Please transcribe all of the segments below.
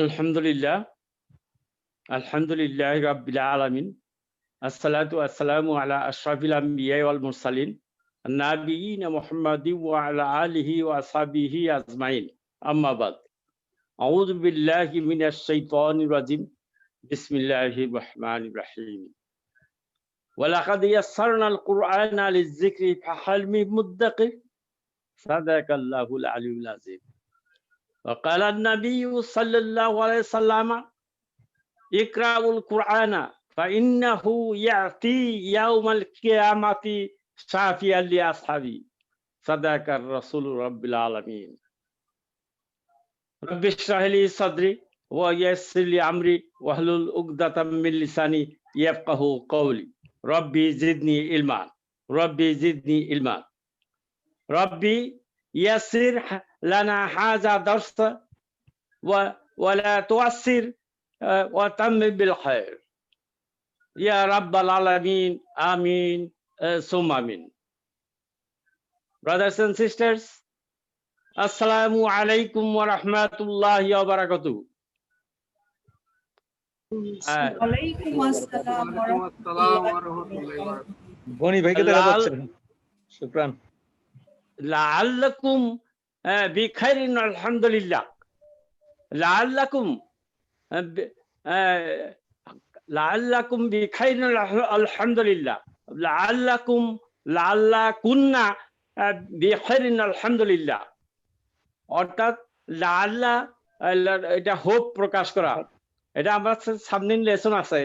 আলহামদুলিল্লাহ, আলহামদুলিল্লাহি রাব্বিল আলামিন। আসসালাতু ওয়াসসালামু আলা আশরাফিল আম্বিয়া ওয়াল মুরসালিন নাবিয়িনা মুহাম্মাদিন ওয়া আলা আলিহি ওয়া আসহাবিহি আজমাইন। আম্মা বাদ। আউযু বিল্লাহি মিনাশ শাইতানির রাজিম। বিসমিল্লাহির রহমানির রহিম। ওয়া লাকাদ ইয়াসসারনাল কুরআনা লিয-যিকরি ফাহাল মিন মুদ্দাকির। সাদাকাল্লাহুল আলিয়্যুল আযীম। ওয়া ক্বালা আন-নাবিয়্যু সাল্লাল্লাহু আলাইহি ওয়াসাল্লাম ইকরাউল কুরআনা ফাইন্নাহু ইয়াতি ইয়াউমাল কিয়ামাতি শাফিয়াল লি আসহাবি। সাদাকার রাসূলুর রাব্বিল আলামিন। রাব্বি ইশরাহ লি সাদরি ওয়া ইয়াসসির লি আমরি ওয়াহলুল উকদাতাম মিন লিসানি ইয়াফকাহু কওলি। রব্বি জিদনি ইলমা। রব্বি জিদনি ইলমা। রব্বি ইয়াসসির লানা হাযা দারসা ওয়া লা তুয়াসসির ওয়া তাম্মিম বিল খায়র। ইয়া রাব্বাল আলামিন, আমিন, সুম্মা আমিন। Brothers and sisters, Assalamu alaikum wa rahmatullahi wa barakatuh. ওয়ালাইকুম আসসালাম ওয়া রাহমাতুল্লাহি ওয়া বারাকাতুহু। বনি ভাইকে দেখা যাচ্ছে না। শুকরান। লাআল্লাকুম বিখাইরিন আলহামদুলিল্লাহ। লাআল্লাকুম লাআল্লাকুম বিখাইরিন আলহামদুলিল্লাহ। লাআল্লাকুম লাআল্লা কুন্না বিখাইরিন আলহামদুলিল্লাহ। অর্থাৎ লাআল্লা এটা হোপ প্রকাশ করা। এটা আমার সামনে লেসন আছে।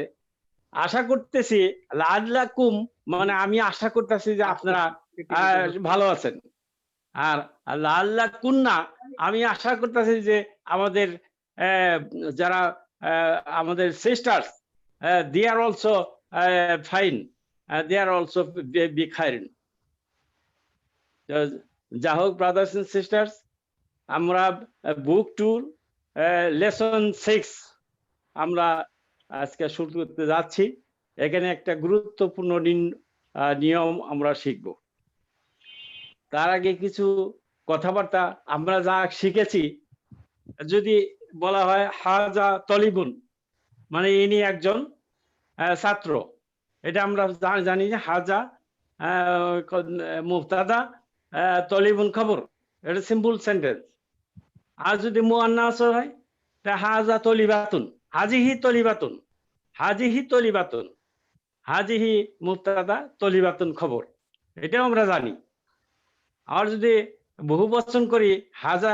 আশা করতেছি লাআল্লাকুম মানে আমি আশা করতেছি যে আপনারা ভালো আছেন। আর লাআল্লা কুন্না আমি আশা করতেছি যে আমাদের যারা আমাদের sisters they are also fine, they are also বিখাইরিন। যা হোক ব্রাদার্স এন্ড সিস্টার্স, আমরা বুক টুর লেসন 6 আমরা আজকে শুরু করতে যাচ্ছি। এখানে একটা গুরুত্বপূর্ণ নিয়ম আমরা শিখব। তার আগে কিছু কথাবার্তা আমরা যা শিখেছি, যদি বলা হয় হাজা তলিবুন মানে ইনি একজন ছাত্র, এটা আমরা জানি যে হাজা মুবতাদা, তলিবুন খবর, এটা সিম্পল সেন্টেন্স। আর যদি মুআন্নাস হয় তা হাজা তলিবাতুন, হাজিহি তলিবাতুন, হাজিহি তলিবাতুন, হাজিহি মুবতাদা, তলিবাতুন খবর, এটাও আমরা জানি। আর যদি বহু বচন করি, হাজা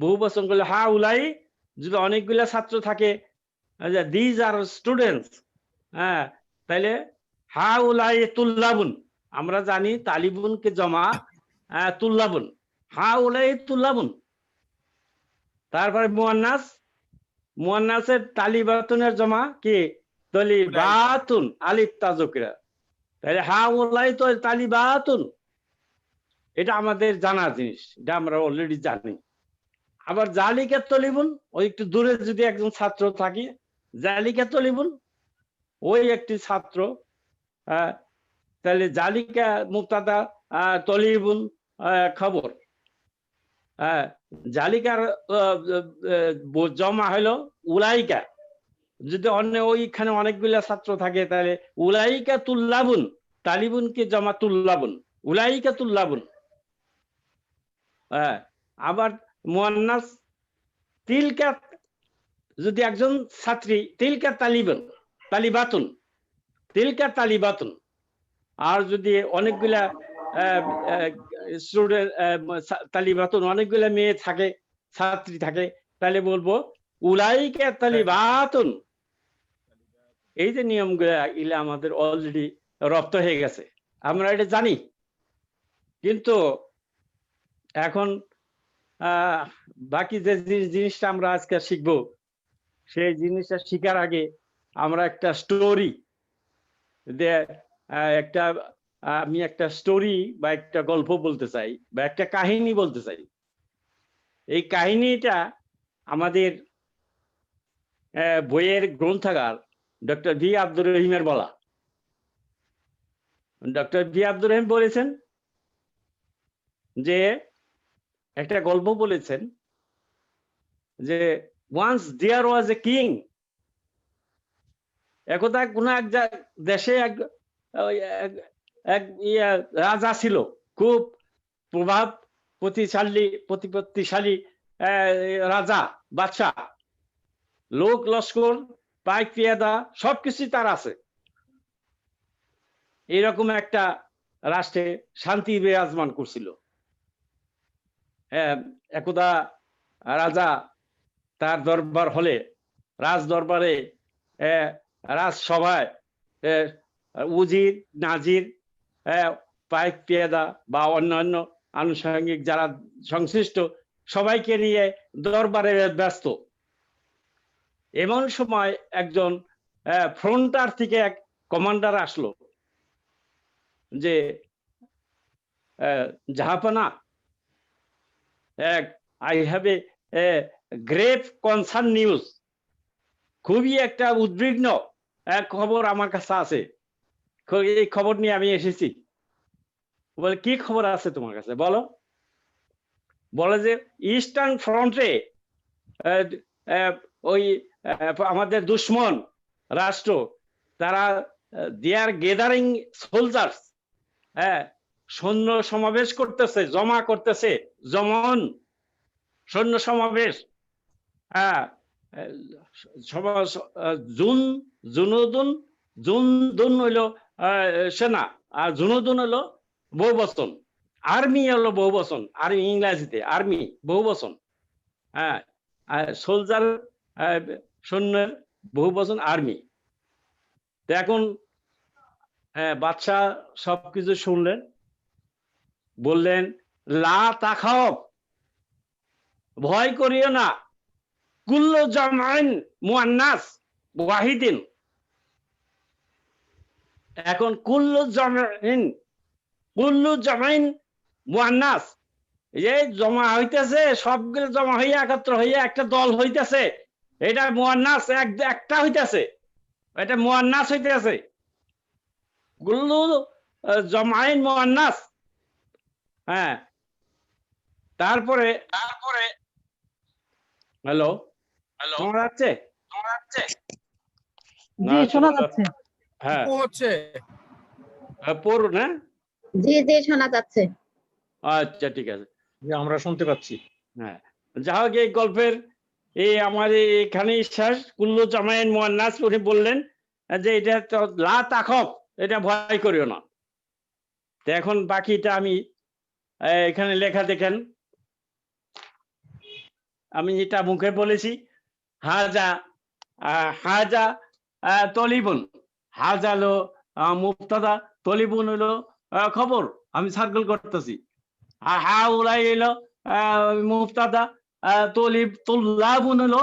বহু বচন করলে হা উলাই, যদি অনেকগুলা ছাত্র থাকে, দিজ আর স্টুডেন্টস, হ্যাঁ, তাইলে হা উলাই তুল্লাবুন, আমরা জানি তালিবুনকে জমা তুল্লাবুন, হা উলাই তুল্লাবুন। তারপরে মুআন্নাস, মুআন্নাসের তালিবাতুনের জমা কি তলিবাতুন, আলিফ তা যুকরা, তাহলে হা উলাই তো তালিবাতুন। এটা আমাদের জানা জিনিস, এটা আমরা অলরেডি জানি। আবার জালিকা তলিবুন, ওই একটু দূরে যদি একজন ছাত্র থাকে, জালিকা তলিবুন, ওই একটি ছাত্র, তাহলে জালিকা মুবতাদা, তলিবুন খবর। জালিকার জমা হলো উলাইকা, যদি অন্য ওইখানে অনেকগুলা ছাত্র থাকে তাহলে উলাইকা তুল্লাবুন, তালিবুনকে জমা তুল্লাবুন, উলাইকা তুল্লাবুন। আবার মুআন্নাস তিলকা, যদি একজন ছাত্রী, তিলকা তালিবান, তালিবাতুন, তিলকা তালিবাতুন। আর যদি অনেকগুলা স্টুডেন্ট, তালিবাতুন অনেকগুলা মেয়ে থাকে, ছাত্রী থাকে, তাহলে বলবো উলাইকা তালিবাতুন। এই যে নিয়মগুলা, এগুলা আমাদের অলরেডি রপ্ত হয়ে গেছে, আমরা এটা জানি। কিন্তু এখন বাকি যে জিনিসটা আমরা আজকে শিখবো, সেই জিনিসটা শিখার আগে আমরা একটা স্টোরি, আমি একটা স্টোরি বা একটা গল্প বলতে চাই, বা একটা কাহিনী বলতে চাই। এই কাহিনীটা আমাদের বইয়ের গ্রন্থাগার ডক্টর ভি আব্দুর রহিমের বলা। ডক্টর ভি আব্দুর রহিম বলেছেন যে, একটা গল্প বলেছেন যে once there was a king. একদা কোন এক দেশে এক রাজা ছিল, খুব প্রতিপত্তিশালী রাজা, বাদশাহ, লোক লস্কর, পাইক পেয়াদা সবকিছুই তার আছে। এইরকম একটা রাষ্ট্রে শান্তি বিরাজমান করছিল। একদা রাজা তার দরবার হলে, রাজ দরবারে, রাজসভায় উজির, নাজির, পাইক পেয়াদা বা অন্যান্য আনুষঙ্গিক যারা সংশ্লিষ্ট সবাইকে নিয়ে দরবারে ব্যস্ত। এমন সময় একজন ফ্রন্টার থেকে এক কমান্ডার আসলো যে, জাহাপনা, I have a grave concern news. খুবই একটা উদ্বিগ্ন খবর আমার কাছে আছে, এই খবর নিয়ে আমি এসেছি। বলে, কি খবর আছে তোমার কাছে, বলো। বলে যে ইস্টার্ন ফ্রন্টে ওই আমাদের দুশ্মন রাষ্ট্র, তারা দে আর গেদারিং সোলজার্স, সৈন্য সমাবেশ করতেছে, জমা করতেছে, জমন সৈন্য সমাবেশ। জুনদুন হইল সেনা, আর জুনুদুন হইল বহুবচন, আর্মি হলো বহুবচন, আর্মি ইংরেজিতে আর্মি বহুবচন। সোলজার সৈন্যের বহুবচন আর্মি। এখন বাদশাহ সবকিছু শুনলেন, বললেন, লা তাখাফ, ভয় করিও না, কুল্লু জামাইন মুআন্নাস ওয়াহিদিন। এখন কুল্লু জামাইন মুআন্নাস, এই জমা হইতেছে, সবগুলো জমা হইয়া একত্র হইয়া একটা দল হইতেছে, এটা মুআন্নাস, একটা হইতেছে, এটা মুআন্নাস হইতেছে, কুল্লু জামাইন মুআন্নাস। তারপরে হ্যালো, শোনা যাচ্ছে? জি শোনা যাচ্ছে। হ্যাঁ, হচ্ছে পড়ুন। হ্যাঁ, জি জি শোনা যাচ্ছে। আচ্ছা, ঠিক আছে। আমরা শুনতে পাচ্ছি। হ্যাঁ, যা হোক, এই গল্পের আমার এখানেই শেষ। কুল্লু জামাইন মুআন্নাস, উনি বললেন যে এটা তো লা তাখাফ, এটা ভয় করিও না। তো এখন বাকিটা আমি এখানে লেখা দেখেন। আমি এটা মুখে বলেছি, হাজা তলিবুন, হাজা হলো মুবতাদা, তলিবুন হলো খবর, আমি সার্কেল করতেছি। হা উলাই এলো মুবতাদা, তুল্লাবুন হলো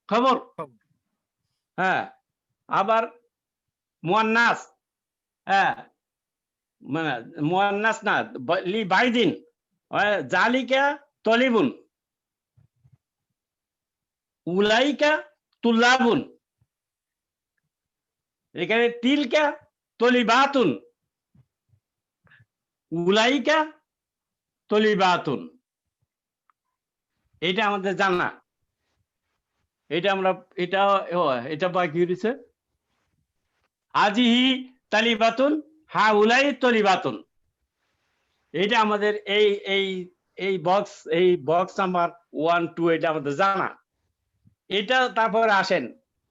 খবর। আবার মুআন্নাস, মানে মুআন্নাস না, লি বাইদিন, জালিকা তলিবুন, উলাইকা তুল্লাবুন। এখানে তিলকা তলিবাতুন, উলাইকা তলিবাতুন। এটা আমাদের জানা, এটা আমরা এটা বাকি হয়েছে। আজিহি তালিবাতুন, হা উলাই তলিবাতুন। এটা আমাদের এই বক্স নাম্বার 1, 2 এটা আমাদের জানা। এটা তারপরে আসেন,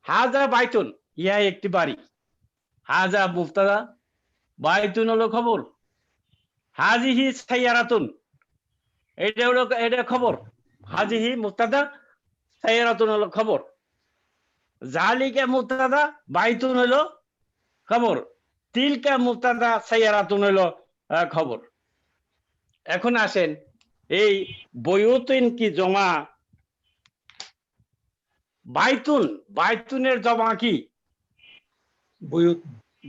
হাজা বাইতুন, ইহা একটি বাড়ি। হাজা মুফতাদা, বাইতুন হলো খবর। হাজিহি সাইয়ারাতুন, এটা খবর। হাজিহি মুফতাদা, সাইয়ারাতুন হলো খবর। জালিকা মুফতাদা, বাইতুন হলো খবর। তিলকা মুফতাদা, সাইয়ারাতুন হলো খবর। এখন আসেন, এই বয়ুতিন কি জমা? বাইতুনের জমা কি?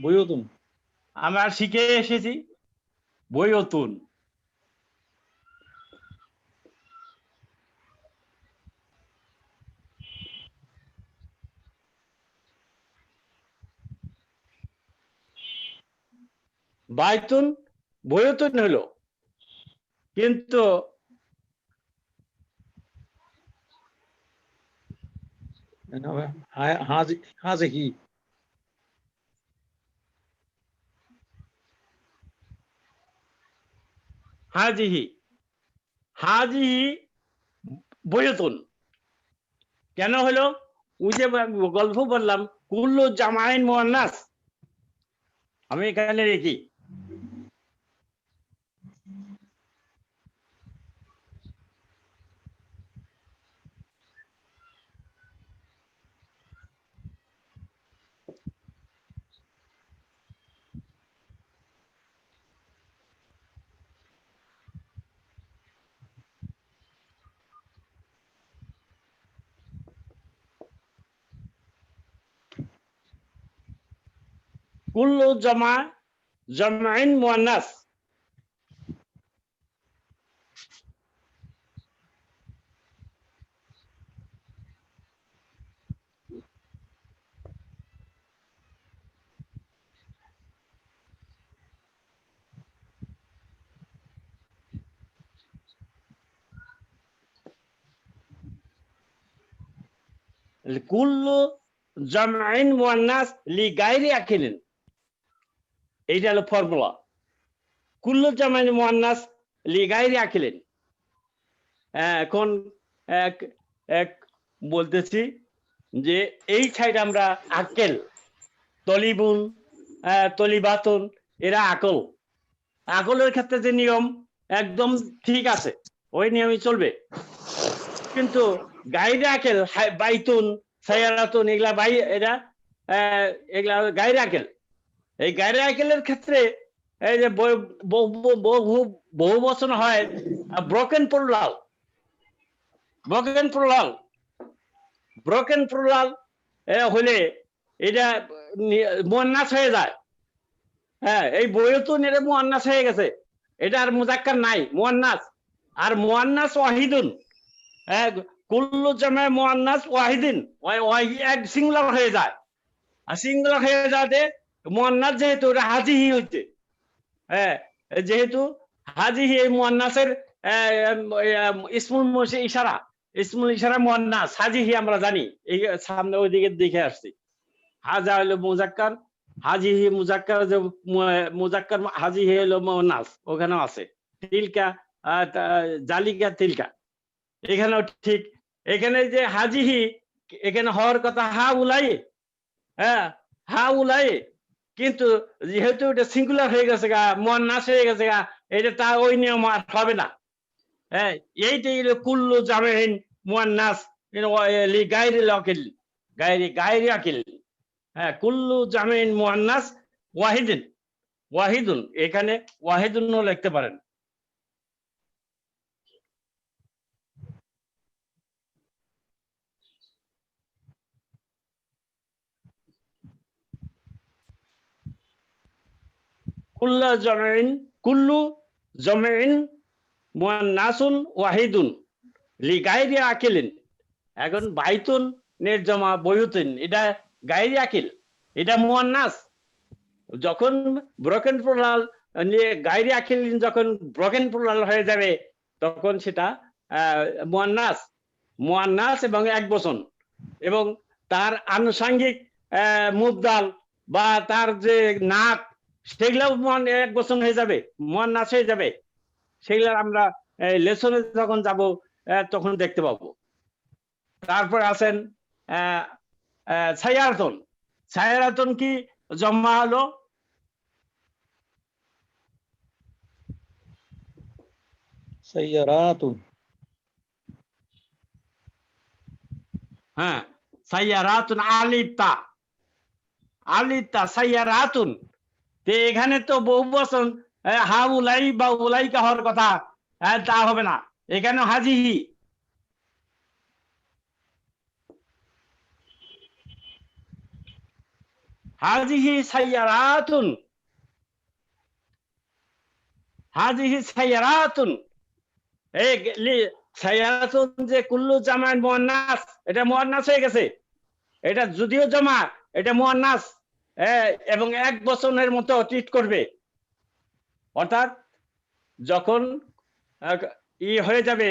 বয়ুতুন। আমরা শিখে এসেছি বয়তুন। বাইতুন বয়তুন হলো, কিন্তু Dann haben wir Hasehi. হাজিহি হাজিহি বয়তুন কেন হলো ওই যে গল্প বললাম কুল্লু জামাইন মুয়ান্নাস আমি এখানে রেখি কুল্লু জামাইন মুয়ান্নাস কুল্লু জামাইন মুয়ান্নাস লিগাইরি আকিলিন এইটা হলো ফর্মুলা কুল্লু জামাইন মুয়ান্নাস লিগাইরি আকিলিন এখন এক এক বলতেছি যে এই সাইড আমরা আকেল তলিবুন তলিবাতুন এরা আকল আকলের ক্ষেত্রে যে নিয়ম একদম ঠিক আছে ওই নিয়মই চলবে কিন্তু গাইরে আকেল বাইতুন সায়ারাতুন এগুলা এরা এগুলা গাইরে আকেল এই গাইরে আকেলের ক্ষেত্রে এই যে বহু বচন হয় ব্রোকেন প্লুরাল হলে এটা মুয়ান্নাস হয়ে যায় হ্যাঁ এই বয়তুন এটা মুয়ান্নাস হয়ে গেছে এটা আর মুজাক্কার নাই মুয়ান্নাস আর মুয়ান্নাস ওয়াহিদুন কুল্লু জামায়ে মুয়ান্নাস ওয়াহিদিন এক সিঙ্গুলার হয়ে যায় আর সিঙ্গুলার হয়ে যাতে মুয়ান্নাস যেহেতু এটা হাজিহি হচ্ছে হ্যাঁ যেহেতু হাজিহি এই মুয়ান্নাসের ইসমুল ইশারা মুয়ান্নাস হাজিহি আমরা জানি এই সামনে ওইদিকে দেখে আসছি হাজা হলো মুজাক্কার হাজিহি মুজাক্কার যে মুজাক্কার হাজিহি হলো মুয়ান্নাস ওখানেও আছে তিলকা জালিকা তিলকা এখানেও ঠিক এখানে যে হাজিহি এখানে হওয়ার কথা হা উলাই হা উলাই কিন্তু যেহেতু এটা সিঙ্গুলার হয়ে গেছে গা মুয়ান্নাস হয়ে গেছে গা এটা তা ওই নিয়ম আর হবে না হ্যাঁ এইটাই কুল্লু জামাইন মুয়ান্নাস লিগাইরিল আকিল গাইরি আকিল হ্যাঁ কুল্লু জামাইন মুয়ান্নাস ওয়াহিদুন এখানে ওয়াহিদুনও লিখতে পারেন কুল্লু জামাইন মুয়ান্নাসুন ওয়াহিদুন লিগাইরি আকিলিন এখন বাইতুন নের জমা বয়ুতুন এটা গাইরি আকিল এটা মুয়ান্নাস যখন ব্রোকেন প্লুরাল নিয়ে গাইরি আকিলিন যখন ব্রোকেন প্লুরাল হয়ে যাবে তখন সেটা মুয়ান্নাস এবং এক বচন এবং তার আনুষঙ্গিক মুবদাল বা তার যে নাক সেগুলো এক বচন হয়ে যাবে মুয়ান্নাস হয়ে যাবে সেগুলো আমরা লেসনে যখন যাব তখন দেখতে পাবো তারপর আছেন সায়ারাতুন কি জমা হলো সাইয়ারাতুন হ্যাঁ সাইয়ারাতুন আলিতা সাইয়ারাতুন এখানে তো বহু বচন হা উলাই বা উলাইকা হওয়ার কথা তা হবে না এখানে হাজিহি সাইয়ারাতুন সাইয়ারাতুন যে কুল্লু জামাইন মুয়ান্নাস এটা মুয়ান্নাস হয়ে গেছে এটা যদিও জমা এটা মুয়ান্নাস এবং এক বচনের মতো ট্রিট করবে অর্থাৎ যখন ই হয়ে যাবে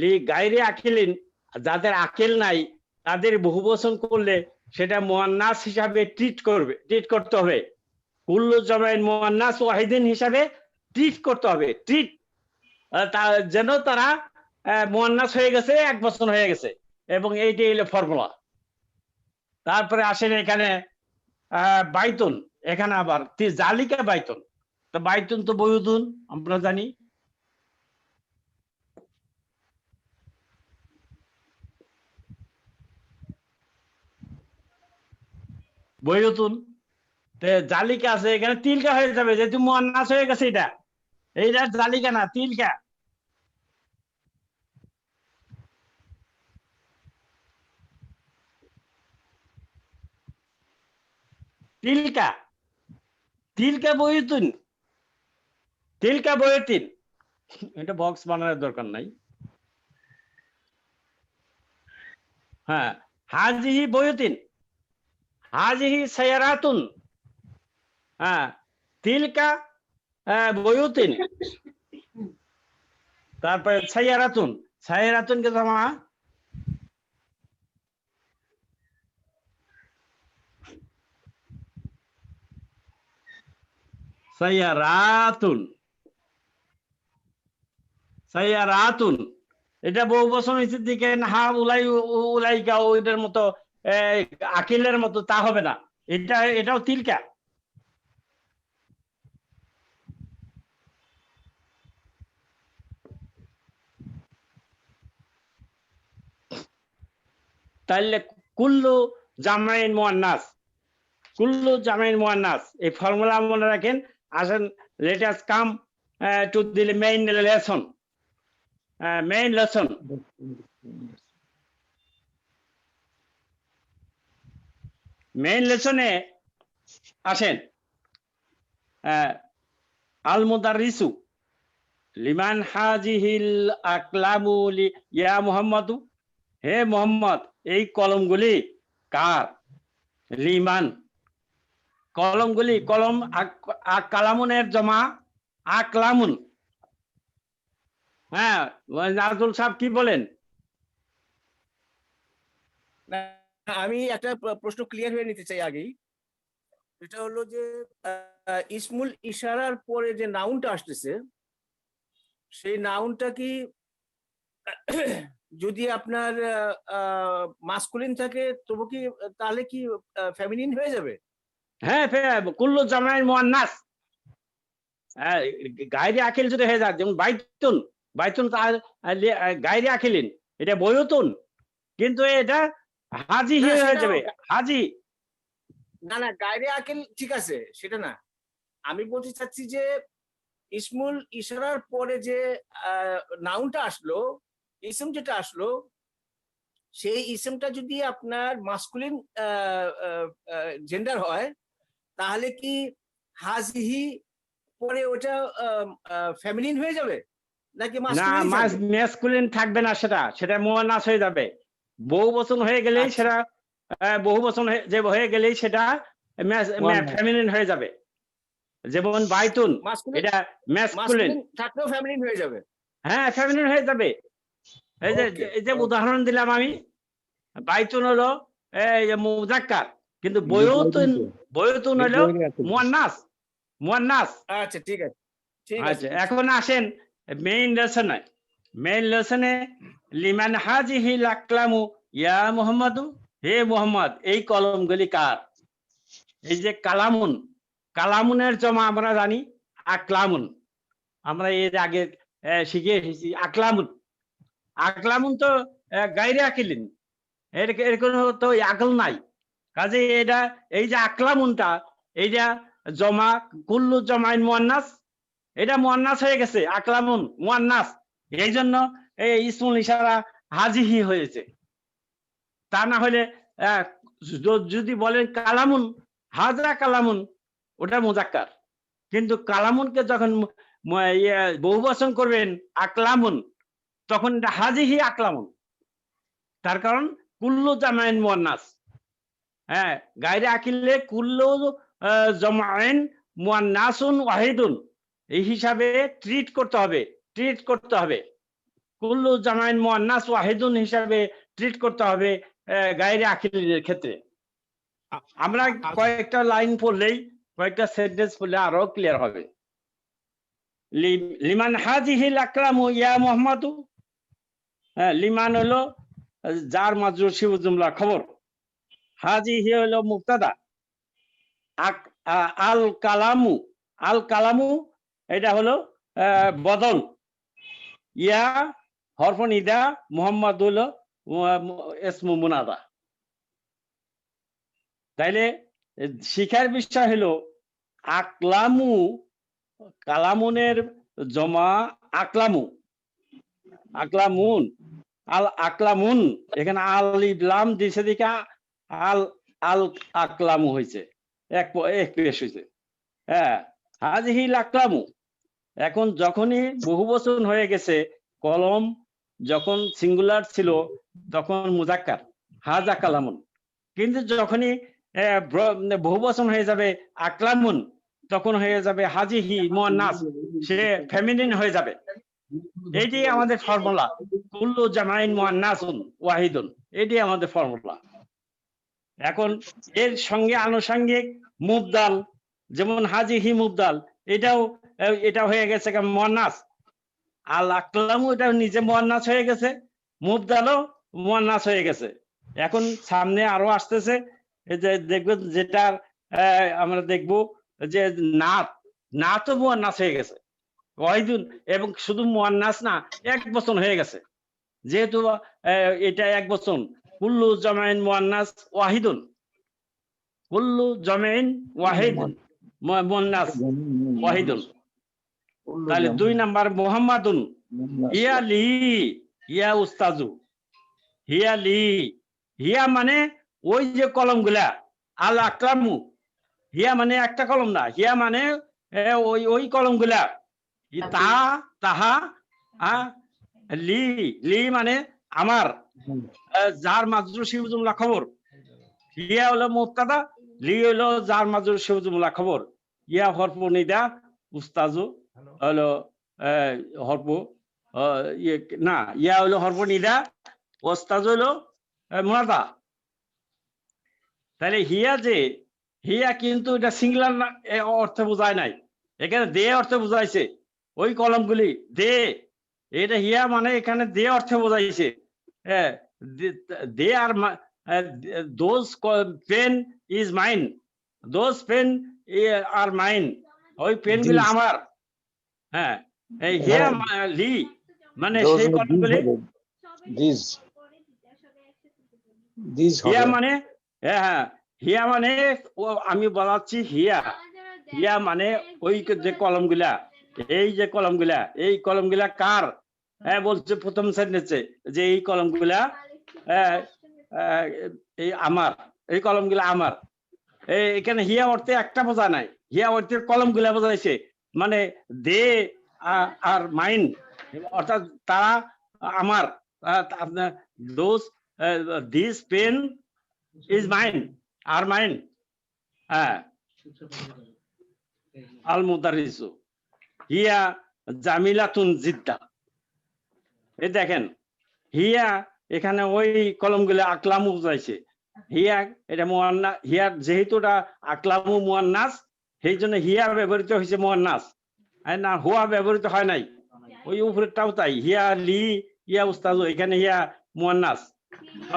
লি গাইরে আকিলিন যাদের আকেল নাই তাদের বহুবচন করলে সেটা মুয়ান্নাস হিসাবে ট্রিট করতে হবে। কুল্লু জামাইন মুয়ান্নাস ওয়াহিদিন হিসাবে ট্রিট করতে হবে, ট্রিট, যেন তারা মুয়ান্নাস হয়ে গেছে, এক বচন হয়ে গেছে, এবং এইটাই হলো ফর্মুলা। তারপরে আসেন এখানে বাইতুন, এখানে আবার জালিকা বাইতুন। তো বাইতুন তো বয়ুতুন আমরা জানি, বয়ুতুন। জালিকা আছে এখানে, তিলকা হয়ে যাবে, যেহেতু মুয়ান্নাস হয়ে গেছে। এইটা জালিকা না, তিলকা। তিলকা, তিলকা বয়ুতুন, তিলকা বয়ুতিন। এটা বক্স বানানোর দরকার নাই। হ্যাঁ, হাজিহি বয়ুতিন, হাজিহি সায়ারাতুন। হ্যাঁ, তিলকা বয়ুতিন। তারপরে সায়ারাতুন, সায়ারাতুন কে জমা সায়ারাতুন, সায়ারাতুন। এটা বহু বছর নিচের দিকে হা উলাই উলাইকা ওইটার মতো আকিলের মতো তা হবে না, এটাও তিলকা। তাহলে কুল্লু জামাইন মুয়ান্নাস, কুল্লু জামাইন মুয়ান্নাস, এই ফর্মুলা মনে রাখেন। আসেন, let us come to the main lesson. Main lesson, main লেসনে আসেন। আল মুদাররিসু লিমান হাজিহিল আকলামু ইয়া মুহাম্মাদু, হে মোহাম্মদ এই কলমগুলি কার? লিমান, কলমগুলি, কলম কালামুনের জমা আকলামুন। হ্যাঁ, নাজরুল সাহেব কি বলেন? আমি একটা প্রশ্ন ক্লিয়ার হয়ে নিতে চাই আগেই। এটা হলো যে ইসমুল ইশারার পরে যে নাউনটা আসতেছে, সেই নাউনটা কি যদি আপনার মাসকুলিন থাকে তবু কি তাহলে কি ফেমিনিন হয়ে যাবে? হ্যাঁ, কুল্লু জামাইন মুয়ান্নাস। গায়রে আকিল যদি হয়ে যায়, যেমন বাইতুন, বাইতুন গায়রে আকিলিন, এটা বয়তুন, কিন্তু এটা হাজি হয়ে যাবে, হাজি। না না, গায়রে আকিল ঠিক আছে, সেটা না। আমি বলতে চাচ্ছি যে ইসমুল ইশারার পরে যে নাউনটা আসলো, ইসম যেটা আসলো, সেই ইসমটা যদি আপনার মাসকুলিন জেন্ডার হয়, তাহলে কি হাজিহি পরে ওটা ফেমিনিন হয়ে যাবে নাকি না, ম্যাসকুলিন থাকবে না, সেটা মুয়ান্নাস হয়ে যাবে। বহু বচন হয়ে গেলেই সেটা, বহু বচন যে হয়ে গেলেই সেটা ফেমিনিন হয়ে যাবে। যেমন বাইতুন, এটা ম্যাসকুলিন থাকলেও ফেমিনিন হয়ে যাবে। হ্যাঁ, ফেমিনিন হয়ে যাবে। এই যে উদাহরণ দিলাম আমি, বাইতুন হলো মুজাক্কার, কিন্তু বয়তুন, বয়তুন হলো মুয়ান্নাস, মুয়ান্নাস। আচ্ছা, ঠিক আছে, ঠিক আছে। আচ্ছা, এখন আসেন মেইন লেসনে। মেইন লেসনে লিমান হাজিহিল আকলামু ইয়া মুহাম্মাদু, হে মুহাম্মদ এই কলমগুলি কার? এই যে কালামুন, কালামুনের জমা আমরা জানি আকলামুন, আমরা এর আগে শিখে এসেছি। আকলামুন, আকলামুন তো গায়রে আকিলিন, এর কোনো তো আকল নাই। কাজে এটা, এই যে আকলামুনটা, এইটা জমা কুল্লু জামাইন মুয়ান্নাস, এটা মুয়ান্নাস হয়ে গেছে, আকলামুন মুয়ান্নাস। এই জন্য এই ইসমুল ইশারা হাজিহি হয়েছে। তা না হলে যদি বলেন কালামুন, হাজরা কালামুন, ওটা মুজাক্কার, কিন্তু কালামুনকে যখন বহুবচন করবেন আকলামুন, তখন এটা হাজিহি আকলামুন। তার কারণ কুল্লু জামাইন মুয়ান্নাস। হ্যাঁ, গায়রে আকিলে কুল্লু জামাইন মুয়ান্নাসুন ওয়াহিদুন, এই হিসাবে ট্রিট করতে হবে, ট্রিট করতে হবে। কুল্লু জামাইন মুয়ান্নাস ওয়াহিদুন হিসাবে ট্রিট করতে হবে গায়রে আকিলের ক্ষেত্রে। আমরা কয়েকটা লাইন পড়লেই, কয়েকটা সেন্টেন্স পড়লে আরো ক্লিয়ার হবে। লিমান হাজিহিল আকরামু ইয়া মুহাম্মাদু, লিমান হলো যার মাজরুর শিবু জুমলা খবর, হাজিহি হলো মুবতাদা, আল কালামু, আল কালামু এটা হলো বদল, ইয়া হরফ নিদা, মুহাম্মদ হলো ইসমু মুনাদা। তাইলে শিখার বিষয় হলো আকলামু, কালামুনের জমা আকলামু, আকলামুন, আল আকলামুন, এখানে আলিফ লাম দিছে দিকে আল আল আকলামু হয়েছে, এক পেশ হয়েছে। হ্যাঁ, হাজিহিল আকলামু। এখন যখনই বহুবচন হয়ে গেছে, কলম যখন সিঙ্গুলার ছিল তখন মুজাক্কার হাজা কালামুন, কিন্তু যখনই বহুবচন হয়ে যাবে আকলামুন তখন হয়ে যাবে হাজিহি মুয়ান্নাস, সে ফেমিনিন হয়ে যাবে। এটি আমাদের ফর্মুলা, কুল্লু জামাইন মুয়ান্নাসুন ওয়াহিদুন, এটি আমাদের ফর্মুলা। এখন এর সঙ্গে আনুষঙ্গিক মুবদাল, যেমন হাজিহি মুবদাল, এটা হয়ে গেছে মুয়ান্নাস। আল আকলামু এটা নিজে মুয়ান্নাস হয়ে গেছে, মুবদালও মুয়ান্নাস হয়ে গেছে। এখন সামনে আরো আসতেছে, এই যে দেখবেন যেটা আমরা দেখব যে নাতও মুয়ান্নাস হয়ে গেছে ওয়াহিদুন, এবং শুধু মুয়ান্নাস না, এক বচন হয়ে গেছে। যেহেতু এটা এক বচন, কুল্লু জামাইন মুয়ান্নাস ওয়াহিদুন, কুল্লু জামাইন ওয়াহিদ মুয়ান্নাস ওয়াহিদুন। তাহলে 2 নাম্বার মুহাম্মাদুন, ইয়া লি, ইয়া উস্তাজু, হিয়া লি, হিয়া মানে ওই যে কলমগুলা, আল আকরামু, হিয়া মানে একটা কলম না, হিয়া মানে ওই কলমগুলা, তাহা, লি, লি মানে আমার, যার মাজরুর শিবু জুমলা খবর, হিয়া হলো মুবতাদা, লি হলো যার মাজরুর শিবু জুমলা খবর, ইয়া হরফ নিদা, উস্তাজু হলো হরফ না, ইয়া হলো হরফ নিদা, ওস্তাজু হলো মুনাদা। তাহলে হিয়া কিন্তু এটা সিঙ্গুলার অর্থে বোঝায় নাই, এখানে দে অর্থে বোঝাইছে। ওই কলমগুলি দে, এটা হিয়া মানে এখানে দে অর্থে বোঝাইছে। They are those pen is mine, those pen are mine, ওই পেন গুলো আমার। হ্যাঁ, এই হিয়া লি মানে সেই কলমগুলি, হিয়া মানে, হ্যাঁ হিয়া মানে আমি বলাচ্ছি, হিয়া মানে ওই যে কলমগুলা, এই যে কলমগুলা, এই কলমগুলা কার? বলছে প্রথম সেন্টেন্সে যে এই কলমগুলা এই আমার, এই কলমগুলা আমার। এখানে হিয়া অর্থে একটা বোঝা নাই, হিয়া অর্থে কলমগুলা বোঝাইছে, মানে দে আর মাইন, অর্থাৎ তারা আমার, আপনার those, this pen is mine, আর মাইন। হ্যাঁ, আল মুদারিসু হিয়া জামিলাতুন জিদ্দা। এই দেখেন হিয়া এখানে ওই কলমগুলো আকলামু বুঝাইছে, হিয়া এটা মুয়ান্নাস, হিয়ার যেহেতু এটা আকলামু মুয়ান্নাস, সেই জন্য হিয়া ব্যবহৃত হয়েছে মুয়ান্নাস, না হুয়া ব্যবহৃত হয় নাই। ওই উপরেরটাও তাই, হিয়া লি, ইয়া উস্তাজু, এখানে হিয়া মুয়ান্নাস,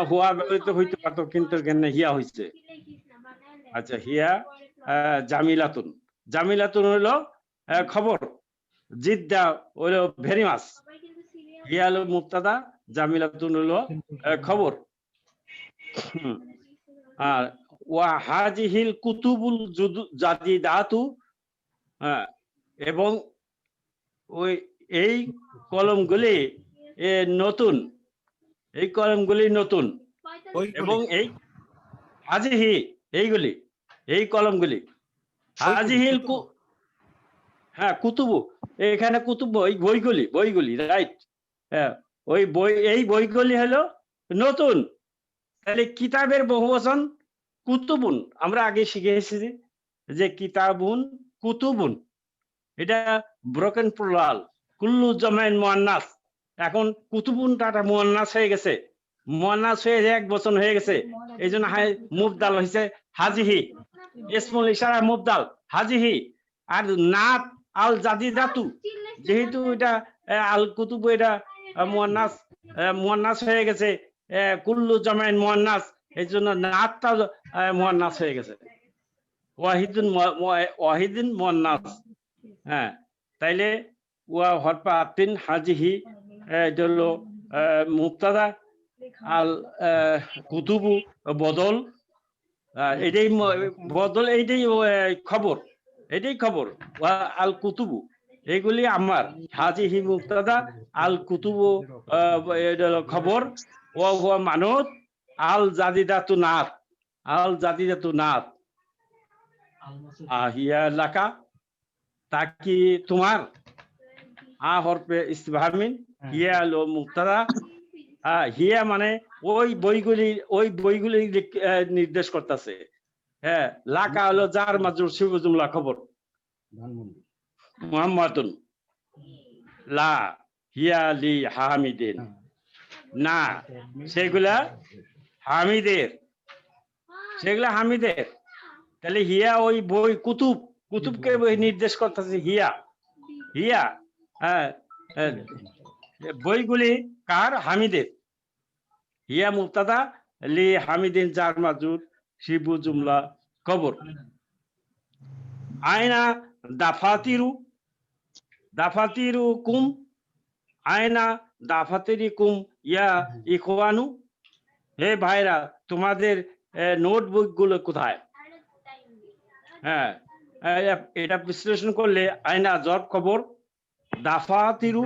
হুয়া ব্যবহৃত হইতে পারতো, কিন্তু এখানে হিয়া হয়েছে। আচ্ছা, হিয়া জামিলাতুন, জামিলাতুন হলো খবর, জিদ্দা হলো ভেরি মাছ। হিয়া হলো মুবতাদা, জামিলাতুন হলো খবর। আর ওয়া হাজিহিল কুতুবুল জাদিদাতু, এবং ওই এই কলমগুলি নতুন, এই কলমগুলি নতুন, এবং এই হাজিহি এইগুলি, এই কলমগুলি হাজিহিল হ্যাঁ কুতুবু, এখানে কুতুব ওই বইগুলি রাইট। হ্যাঁ, ওই বই, এই বইগুলি হলো নতুন। তাহলে কিতাবের বহুবচন কুতুবুন, আমরা আগে শিখে এসেছি যে কিতাবুন কুতুবুন, এটা ব্রোকেন প্লুরাল, কুল্লু জামাইন মুয়ান্নাস, এখন কুতুবুনটা মুয়ান্নাস হয়ে গেছে, মুয়ান্নাস হয়ে 1 বছর হয়ে গেছে, এই জন্য মুবদাল হয়েছে হাজিহি, ইসমুল ইশারা মুবদাল হাজিহি। আর নাত আল জাদিদাতু, যেহেতু এটা আল কুতুব, এটা মুয়ান্নাস হয়ে গেছে, কুল্লু জামাইন মুয়ান্নাস, এই জন্য নাতটা মুয়ান্নাস হয়ে গেছে, ওয়াহিদিন মুয়ান্নাস। হ্যাঁ, তাইলে ওয়া হরফা আতিন হাজিহি এটা হলো মুবতাদা, আল কুতুবু বদল, এটাই বদল, এইটাই খবর, এটাই খবর। ওয়া আল কুতুবু এগুলি আমার, হাজিহি মুবতাদা, আল কুতুবু এটা হলো খবর, ওয়া হুয়া মানত, আল জাদিদাতু নাত, আল জাদিদাতু নাত, আহিয়া লাকা, তা কি তোমার, হরফে ইস্তিফহামিন, হিয়া হলো মুবতাদা, হিয়া মানে ওই বইগুলি নির্দেশ করতেছে। হ্যাঁ, লাকা হলো জার মাজরুর শিবু জুমলা খবর, মুহাম্মাদুন, লা হিয়া লি হামিদিন, না সেগুলা হামিদের, সেগুলা হামিদের। তাহলে হিয়া ওই বই কুতুবকে নির্দেশ করতেছে, হিয়া হিয়া, হ্যাঁ, বইগুলি কার, হামিদের। হিয়া মুবতাদা, লি হামিদিন জার মাজরুর শিবু জুমলা খবর। আয়না দাফাতিরু কুম, আয়না দাফাতিরি কুম ইয়া ইখওয়ানু, হে ভাইরা তোমাদের নোটবুক গুলো কোথায়। হ্যাঁ, এটা বিশ্লেষণ করলে আয়না জব খবর, দাফাতিরু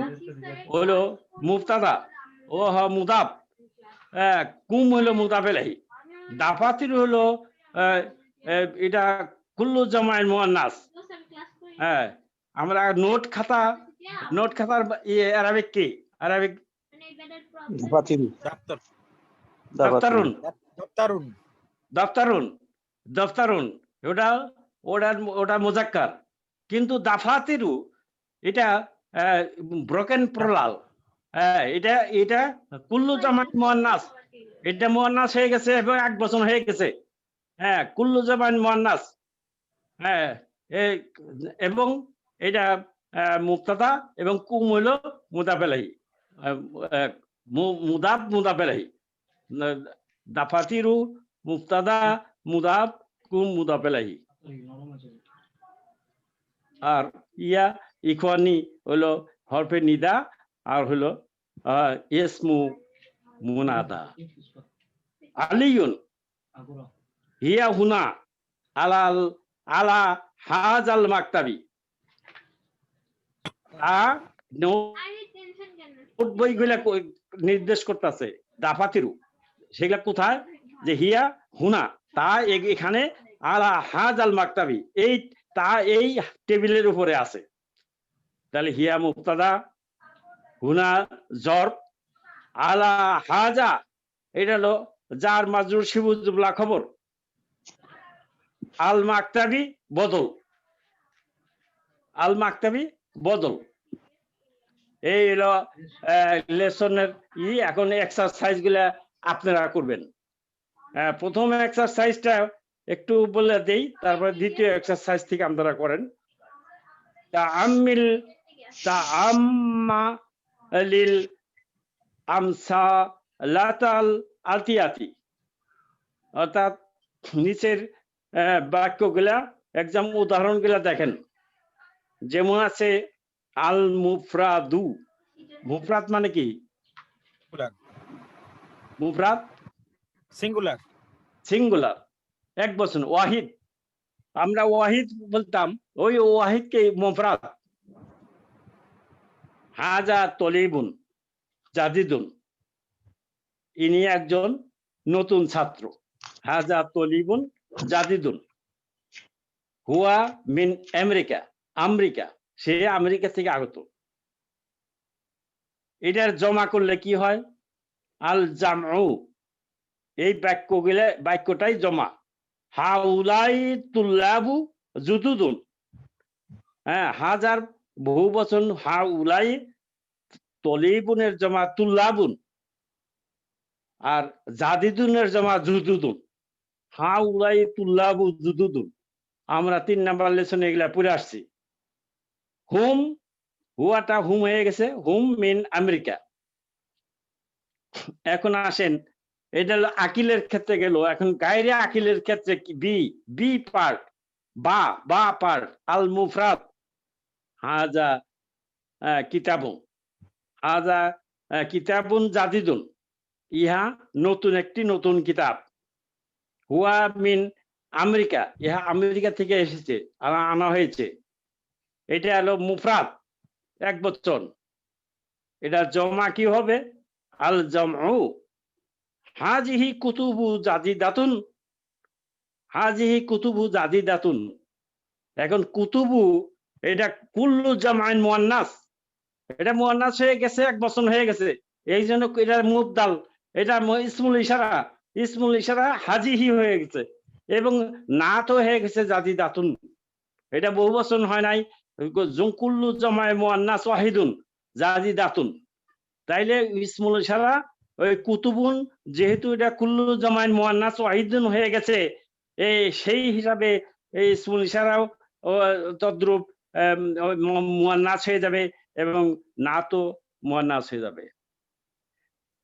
হলো মুবতাদা, ও মুদাফ, কুম হলো মুদাফ ইলাইহি, দাফাতিরু হলো এটা কুল্লু জামাইন মুয়ান্নাস। হ্যাঁ, আমরা নোট খাতার আরবিক কি, আরবিক দফতারুন, দফতারুন ওটা মুজাক্কার, কিন্তু দাফাতিরু এটা ব্রোকেন প্লুরাল। এটা কুল্লু জামাইন মুয়ান্নাস, এটা মুয়ান্নাস হয়ে গেছে এবং 1 বছর হয়ে গেছে। হ্যাঁ, কুল্লু জামাইন মুয়ান্নাস, হ্যাঁ, এবং এটা মুবতাদা এবং কুম হলো মুদাফ ইলাইহি, মুদাফ ইলাইহি, দাফাতিরু মুবতাদা, মুদাফ, কুম মুদাফ ইলাইহি। আর ইয়া ইখওয়ানি হলো হরফে নিদা, আর হলো ইসমু মুনাদা। আলিয়ুন হিয়া হুনা আলা হাজাল মাকতাবি, নোট বইগুলা নির্দেশ করতেছে দাফাতিরু, সেগুলা কোথায়, যে হিয়া হুনা, তা এখানে, আলা হাজাল মাকতাবি এই টেবিলের উপরে আছে। তাহলে হিয়া মুবতাদা, হুনা জরব, আলা হাজা এটা হলো জার মাজরুর শিবু জুমলা খবর, আল মাকতাবি বদল, আল মাকতাবি বদল। এই হলো লেসনের এখন এক্সারসাইজ গুলা আপনারা করবেন। প্রথম এক্সারসাইজটা একটু বলে দেই, তারপরে দ্বিতীয় এক্সারসাইজ থেকে আপনারা করেন। লিল আমসা লাতাল আতিয়াতি, অর্থাৎ নিচের বাক্যগুলা এক্সাম উদাহরণগুলা দেখেন। যেমন আছে আল মুফরাদু, মুফরাদ মানে কি, মুফরাদ সিঙ্গুলার, 1 বছর। ওয়াহিদ, আমরা ওয়াহিদ বলতাম, ওই ওয়াহিদকে মুফরাদ। হাজা তলিবুন জাদিদুন, ইনি একজন নতুন ছাত্র। হাজা তলিবুন জাদিদুন, হুয়া মিন আমেরিকা, সে আমেরিকা থেকে আগত। এটার জমা করলে কি হয়, আল জামউ, এই বাক্যটাই জমা। হাউলাই তুল্লাবু জুদুদুন, হ্যাঁ, হাজার বহু বচন, হাউলাই তলিবুনের জমা তুল্লাবুন, আর জাদিদুনের জমা জুদুদুন। হা উলাই তুল্লাবু জুদুদুন, আমরা 3 নাম্বার লেসনে এগুলা পড়ে আসছি। হুম, হুয়াটা হুম হয়ে গেছে, হুম মিন আমেরিকা। এখন আসেন, এটা হলো আকিলের ক্ষেত্রে গেল। এখন গায়রে আকিলের ক্ষেত্রে কি? বি পার্ট, বা পার্ট, আল মুফরাদ হাজা কিতাবুন, হাজা কিতাবুন জাদিদুন, ইহা নতুন একটি নতুন কিতাব। হুয়া মিন আমেরিকা, ইহা আমেরিকা থেকে এসেছে, আনা হয়েছে। এটা হলো মুফরাদ, এক বচন। এটা জমা কি হবে? আল জামউ হাজিহি কুতুবু জাদিদাতুন, হাজিহি কুতুবু জাদিদাতুন। এখন কুতুবু এটা কুল্লু জামাইন মুয়ান্নাস, এটা মুয়ান্নাস হয়ে গেছে, এক বচন হয়ে গেছে, এই জন্য এটা মুবদাল, এটা ইসমুল ইশারা, ইসমুল ইশারা হাজিহি হয়ে গেছে, এবং না তো হয়ে গেছে জাদিদাতুন, এটা বহু বচন হয় নাই। কুল্লু জামাই মুয়ান্নাস ওয়াহিদুন জাদিদাতুন। তাইলে ইসমুল ইশারা ওই কুতুবুন, যেহেতু এটা কুল্লু জামাইন মুয়ান্নাস ওয়াহিদুন হয়ে গেছে, সেই হিসাবে এই ইসমুল ইশারাও তদ্রূপ মুয়ান্নাস হয়ে যাবে, এবং না তো মুয়ান্নাস হয়ে যাবে।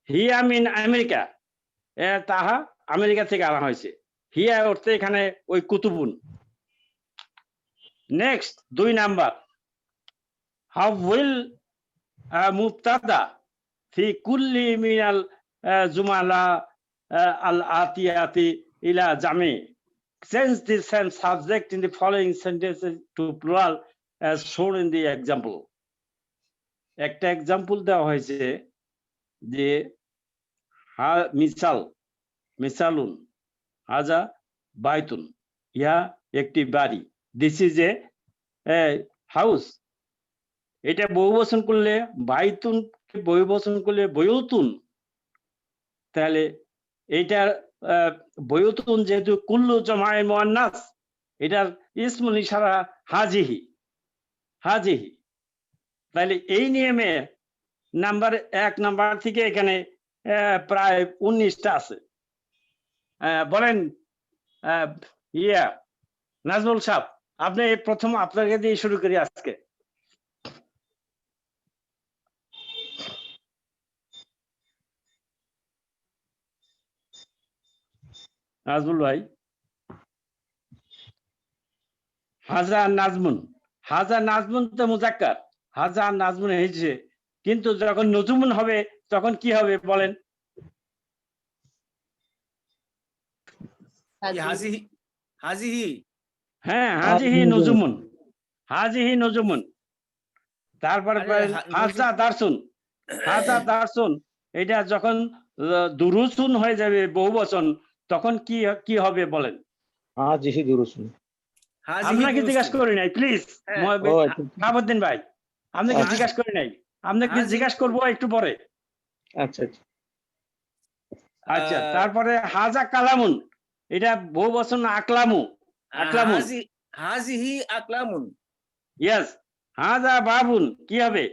হিয়া মিন আমেরিকা, তাহা আমেরিকা থেকে আনা হয়েছে। হিয়া অর্থে এখানে ওই কুতুবুন। নেক্সট 2 নাম্বার, হাউ উইল মুবতাদা ফি কুল্লি মিনাল জুমালা আল আতিয়াতি ইলা জামি change the same subject in the following sentences to plural as shown in the example. একটা এক্সাম্পল দেওয়া হয়েছে যে মিসালুন হাজা বাইতুন, ইহা একটি বাড়ি। This is a house. এটা বহুবচন করলে বাইতুন, বহুবচন করলে বয়ুতুন। তাহলে এইটার বয়ুতুন যেহেতু কুল্লু জামায়ে মুয়ান্নাস, এটার ইসমুল ইশারা হাজিহি, হাজিহি। তাহলে এই নিয়মে এক নাম্বার থেকে এখানে প্রায় 19টা আছে। বলেন নাজমুল সাহেব, আপনি প্রথম আপনাকে দিয়ে শুরু করি আজকে। নাজমুল ভাই। হাজা নাজমুন, হাজা নাজমুন তো মুজাক্কার, হাজা নাজমুন হয়েছে, কিন্তু যখন নজুমুন হবে তখন কি হবে বলেন? হাজিহি, হাজিহি। হ্যাঁ, হাজিহি নজুমুন, হাজিহি নজুমুন। তারপরে হাজা দারসুন, হাজা দারসুন, এটা যখন দুরুসুন হয়ে যাবে বহুবচন, তখন কি হবে বলেন? হাজিহি দুরুসুন। আপনাকে জিজ্ঞাসা করি নাই, প্লিজ শাহাবুদ্দিন ভাই, আপনাকে জিজ্ঞাসা করি নাই, আপনাকে জিজ্ঞাসা করবো একটু পরে। আচ্ছা আচ্ছা আচ্ছা, তারপরে হাজা কালামুন, এটা বহুবচন আকলামু, আকলামুন। হাজিহি আকলামুন। ইয়েস। হাজা বাবুন, কি হবে?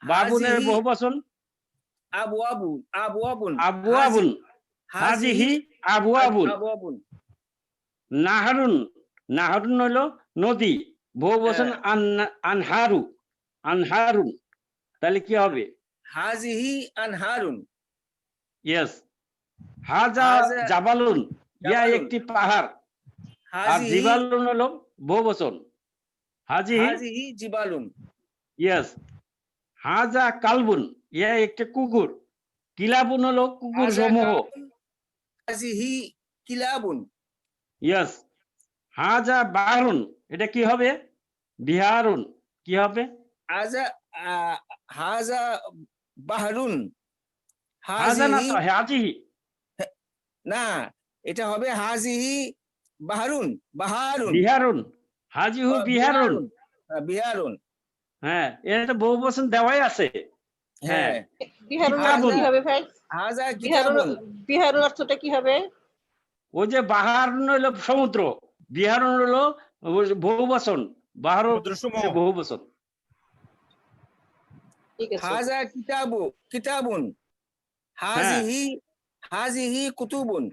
বাবুনের বহুবচন আবওয়াবুন, আবওয়াবুন, আবওয়াবুন, হাজিহি আবওয়াবুন। নাহারুন, নাহারুন হলো নদী, বহুবচন আনহারু, আনহারুন। তাহলে কি হবে? হাজিহি আনহারুন। ইয়েস। হাজা জাবালুন, ইয়া একটি পাহাড়, আর জিবালুন হলো বহুবচন, হাজিহি জিবালুন। ইয়েস। হাজা কালবুন, ইয়া একটি কুকুর, কিলাবুন হলো কুকুর সমূহ, হাজিহি কিলাবুন। ইয়েস। হাজা বাহরুন, এটা কি হবে? বিহারুন, কি হবে? হাজা বাহরুন। হাজা না তো, হাজিহি না, এটা হবে হাজিহি বাহরুন, বাহারুন, বিহারুন, হাজিহু বিহারুন, বিহারুন। হ্যাঁ, এটা তো বহুবচন দেওয়াই আছে। হ্যাঁ, বিহারুন কি হবে ভাই? হাজা কিতাবুন। বিহারুন অর্থটা কি হবে? ওই যে বাহারুন হলো সমুদ্র, বিহারুন হলো বহুবচন, বাহারুন বহুবচন। ঠিক আছে হাজা কিতাবুন, হাজিহি কুতুবুন,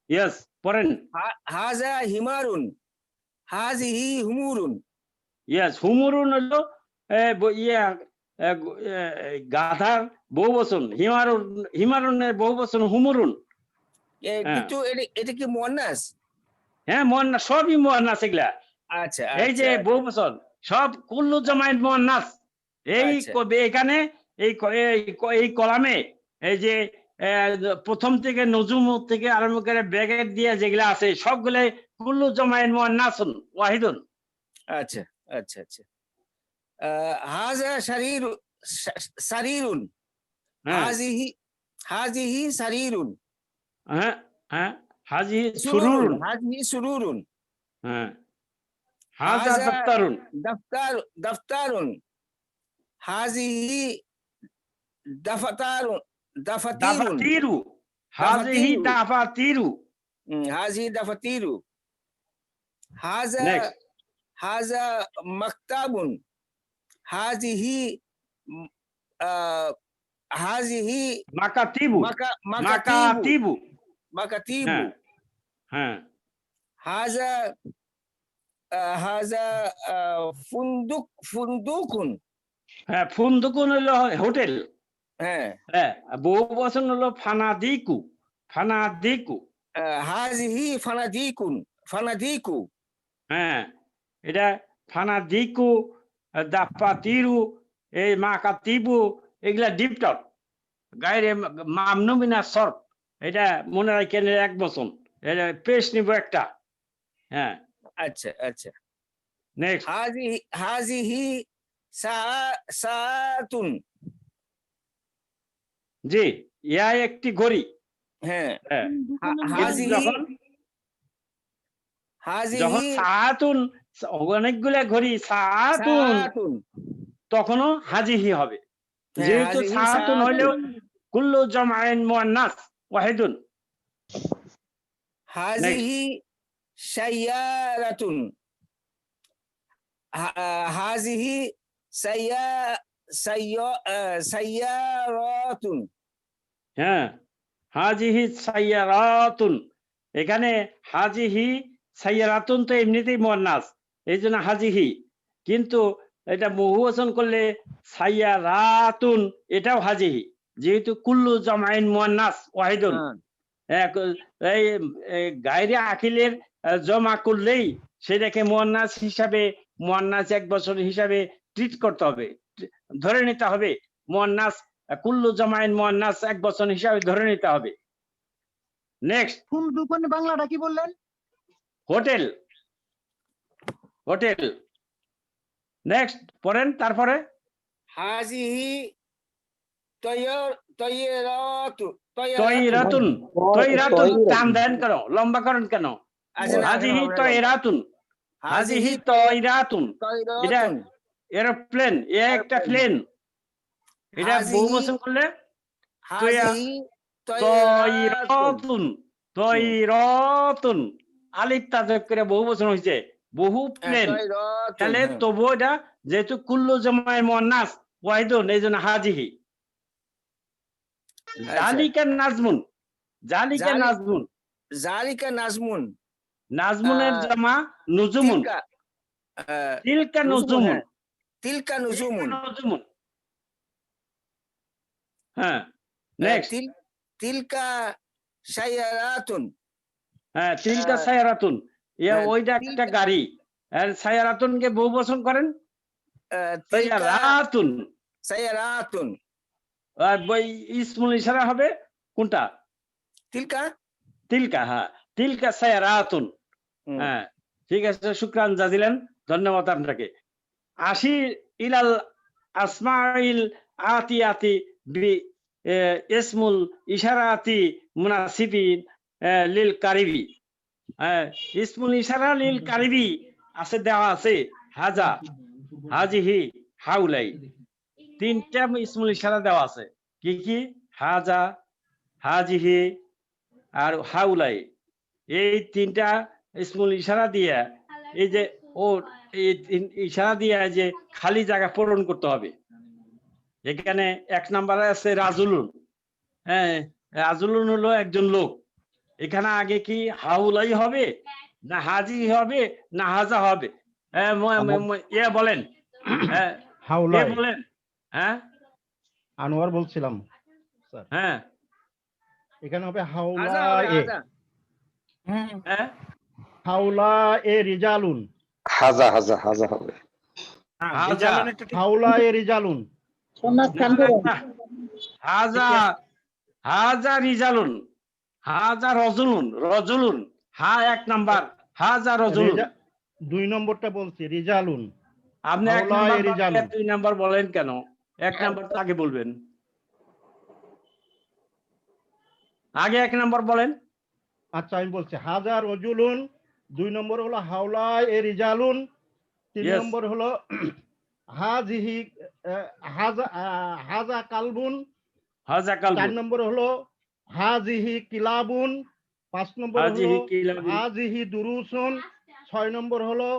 ইয়েস পড়েন। হাজা হিমারুন, হাজিহি হুমুরুন। ইয়েস হুমুরুন হলো গাধার বহু বচন, হিমারুনের বহু বচন হুমুরুন। হ্যাঁ। কিন্তু এটা কি মুয়ান্নাস? হ্যাঁ মুয়ান্নাস, সবই মুয়ান্নাস এগুলা। আচ্ছা এই যে আচ্ছা বহু বচন সব কুল্লু জামাইন মুয়ান্নাস। এই আচ্ছা। এখানে এই কলামে এই যে প্রথম থেকে নজুম থেকে আরম্ভ করে ব্র্যাকেট দিয়ে যেগুলা আছে সবগুলাই কুল্লু জামাইন মুয়ান্নাসুন ওয়াহিদুন। আচ্ছা আচ্ছা আচ্ছা। হাজা সারিরুন, হ্যাঁ হাজিহি সারিরুন, হ্যাঁ হ্যাঁ হাজি সুরুরুন। হাজিহি সুরুরুন, হ্যাঁ হাজা হাজা দফতারুন। দফতারুন, হাজিহি দাফতারুন, দাফাতিরুন, দাফাতিরু। হাজিহি দাফাতিরু। হাজিহি দাফাতিরু, হাজা Next. হাজা মাকতাবুন, হাজিহি হাজিহি মাকাতিবু। মাকাতিবু, মাকাতিবু। মাকাতিবু, হ্যাঁ হ্যাঁ হাজা হাজা ফুন্দুকুন। হ্যাঁ ফুন্দুকুন হলো হোটেল। হ্যাঁ, হ্যাঁ বহু বচন হলো ফানাদিকু। ফানাদিকু। হাজিহি ফানাদিকু। হ্যাঁ এটা ফানাদিকু, দাফাতিরু, এই মাকাতিবু এগুলা ডিপটপ গায়ে মামনুমিনা সর্প। এটা মনে রাখেন এক বচন। এটা পেশ নিব একটা। হ্যাঁ আচ্ছা আচ্ছা। নেক্সট। হাজিহি সাতুন। জি ইয়া একটি ঘড়ি। হ্যাঁ, হ্যাঁ হাজিহি যখন হাজিহি সাহাতুন অনেকগুলা ঘড়ি সাহাতুন সাতুন। তখনও হাজিহি হবে। হ্যাঁ, যেহেতু হাজিহি সাহাতুন হইলেও সাতুন। কুল্লু জামাইন মুয়ান্নাস ওয়াহিদুন। হাজিহি সাইয়ারাতুন, হাজিহি সাইয়ারাতুন। হ্যাঁ হাজিহি সাইয়ারাতুন। এখানে হাজিহি সাইয়ারাতুন তো এমনিতেই মুয়ান্নাস, এই জন্য হাজিহি। কিন্তু এটা বহুবচন করলে সাইয়ারাতুন এটাও হাজিহি, যেহেতু কুল্লু জামাইন মুয়ান্নাস ওয়াহিদুন। এই গায়রে আকিলের জমা করলেই সেটাকে মুয়ান্নাস হিসাবে, মুয়ান্নাস এক বছর হিসাবে ট্রিট করতে হবে, ধরে নিতে হবে। মুয়ান্নাস কুল্লু জামাইন মুয়ান্নাস এক বছর হিসাবে ধরে নিতে হবে। নেক্সট। ফুন্দুকুন বাংলাটা কি বললেন? হোটেল। হোটেল। নেক্সট পড়েন তারপরে। হাজিহি তয়রাতুন। তয়রাতুন। তয়রাতুন টান দেন কেন, লম্বা করেন কেন? আচ্ছা, না, হাজিহি না, তয়রাতুন। হাজিহি তয়রাতুন। এটা তয়রাতুন। এরোপ্লেন, এ একটা প্লেন। এটা হাজিহি বহু বচন করলে হাজিহি তয়রাতুন। তয়রাতুন। তয়রাতুন আলিফ তাজক করে বহু বচন হয়েছে, বহু প্লেন। তয়রাতুন, তাহলে হ্যাঁ। তবু এটা যেহেতু কুল্লু জামাই মুয়ান্নাস ওয়াহিদুন এই জন্য হাজিহি। জালিকা নাজমুন। জালিকা নাজমুন। জালিকা নাজমুন। নাজমুনের জামা নুজুমুন। তিলকা নুজুমুন। তিলকা নুজুমুন। নুজুমুন। হ্যাঁ নেক্সট। তিলকা সাইয়ারাতুন। হ্যাঁ তিলকা সায়ারাতুন। ওইটা একটা গাড়ি। আর সায়ারাতুনকে বহু বচন করেন সায়ারাতুন। সাইয়ারাতুন। আর ইসমুল ইশারা হবে কোনটা? তিলকা। তিলকা। হ্যাঁ তিলকা সায়ারাতুন। হ্যাঁ ঠিক আছে, শুকরান জাজিলেন, ধন্যবাদ আপনাকে। আসি ইলাল আসমাইল আতিয়াতি বি ইসমুল ইশারাতি মুনাসিবিন লিল কারিবি। ইসমুল ইশারা লিল কারিবি আছে, দেওয়া আছে হাজা, হাজিহি, হাউলাই। তিনটা ইসমুল ইশারা দেওয়া আছে। কি কি? হাজা, হাজিহি আর হাউলাই। এই তিনটা ইসমুল ইশারা দিয়ে এই যে ও ইশারা দিয়ে যে খালি জায়গা পূরণ করতে হবে। এখানে 1 নম্বরে আছে রাজুলুন। হ্যাঁ, রাজুলুন হলো একজন লোক। এখানে আগে কি হাউলাই হবে না হাজি হবে না হাজা হবে? ইয়ে বলেন, হ্যাঁ, কে হাওলাই বলেন? হ্যাঁ আনোয়ার বলছিলাম স্যার, হ্যাঁ হাজা এখানে হবে হবে হাওলা এ, হাজা। হ্যাঁ হাওলা এ রিজালুন, হাজা হাজা হাজা হবে। হাজা। রিজালুনেরটা ঠিক- হাওলা এ রিজালুন, শূন্যস্থান পূরণ। হাজা হাজা রিজালুন, হাজা রজুলুন, রজুলুন, হা 1 নাম্বার, হাজা রজুলুন। 2 নম্বরটা বলছি রিজালুন, আপনি 1 হাওলা নাম্বার এ রিজালুন। 2 নাম্বার বলেন কেন? 1 নাম্বার তো আগে বলবেন। আগে 1 নাম্বার বলেন। আচ্ছা আমি বলছি হাজা রজুলুন, 2 নম্বর হলো হাওলা এ রিজালুন, 3 Yes. নম্বর হলো হাজিহি হাজা হাজা কালবুন, হাজা 4 কালবুন, নম্বর হলো হাজিহি কিলাবুন, 5 নম্বর হলো হাজিহি কিলাবুন, হাজিহি দুরুসুন, 6 নম্বর হলো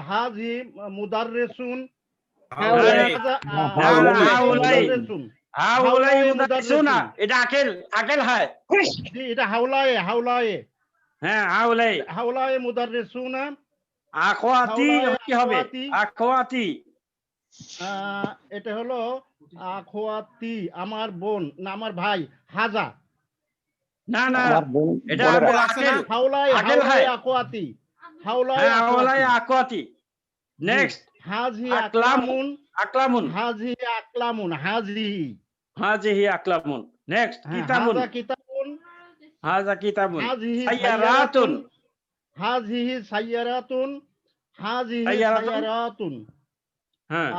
হাজি মুদাররিসুন, হাউলাই। হাউলাই। মুদাররিসুন। হাউলাই হাউলাই মুদাররিসুনা, মুদাররিসুন। এটা আকেল, আকেল হয়। জি, এটা হাওলায়ে, হাওলায়ে, হ্যাঁ, হাউলাই। হাওলায়ে মুদাররিসুনা। আখওয়াতি হাওলাই কি হবে? আখওয়াতি। আখওয়াতি। এটা হলো আখওয়াতি, আমার বোন না আমার ভাই, হাজা। না না, আমার বোন এটা বোনেরা। হবে আকেল। হাওলায়ে আকেল হাওলায়ে হয়। আখওয়াতি, হাওলায়ে হ্যাঁ, হাউলাই আখওয়াতি। আখওয়াতি। নেক্সট, হাজি আকলামুন, আকলামুন, আকলামুন, হাজি আকলামুন, হাজি। হাজিহি আকলামুন। নেক্সট, কিতাবুন, হাজা কিতাবুন, হাজা কিতাবুন, হাজিহি সাইয়ারাতুন, সাইয়ারাতুন, হাজিহি সাইয়ারাতুন, হাজিহি সাইয়ারাতুন। সাইয়ারাতুন। হ্যাঁ,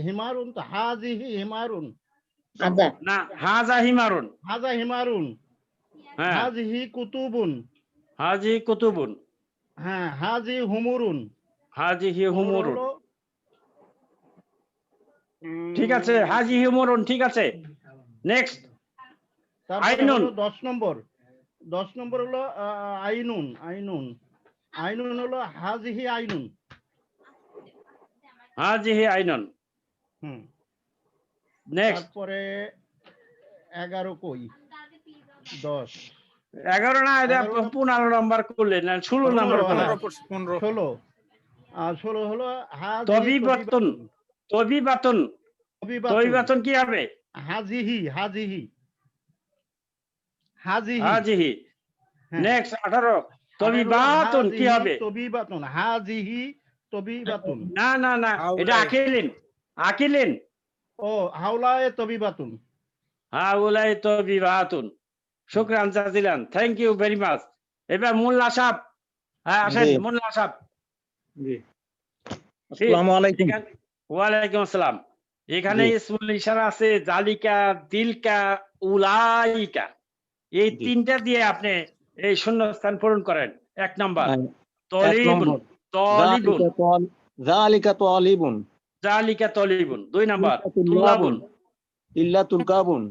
হিমারুন তো হাজিহি হিমারুন, হাজা। না, হাজা হিমারুন। হাজা হিমারুন, হ্যাঁ, হাজিহি কুতুবুন, হাজি কুতুবুন, হ্যাঁ হাজি হুমুরুন। হাজিহি হুমুরুন। হলো, ঠিক আছে, হাজি হুমুরুন, ঠিক আছে। নেক্সট, তারপরে আইনুন। হলো 10 নম্বর, 10 নম্বর হলো আইনুন, আইনুন, আইনুন হলো হাজিহি আইনুন। হাজিহি আইনুন। হুম, নেক্সট, তারপরে 11 কই, 10, 11 না, এটা 15 নম্বর করলেন না, 16 নম্বর 15, বলেন। 16, আর 16 হলো হাজিহি তবিবাতুন, তবিবাতুন, তবিবাতুন, তবিবাতুন কি হবে? হাজিহি, হাজিহি, হাজিহি। হাজিহি। হ্যাঁ। নেক্সট, 18, তবিবাতুন কি হাজিহি হবে? তবিবাতুন, হাজিহি তবিবাতুন। না না না, এটা আকিলিন, আকিলিন। ও হাওলায়ে তবিবাতুন। হাউলাই তবিবাতুন। শুকরান জাজিলান, থ্যাংক ইউ ভেরি মাচ। এবার মোল্লা সাহেব, হ্যাঁ আসেন জি। মোল্লা সাহেব। জি। আসসালামু আলাইকুম। এখানে- ওয়ালাইকুম আসসালাম। এখানে জি। ইসমুল ইশারা আছে জালিকা, তিলকা, উলাইকা। এই জি। 3টা দিয়ে আপনি এই শূন্যস্থান পূরণ করেন। 1 নাম্বার, এক তলিবুন, নম্বর, তলিবুন, যালিকা তালিবুন, জালিকা তলিবুন। 2 নাম্বার, তুল্লাবুন, তুল্লাবুন। ইল্লা তুলকাবুন।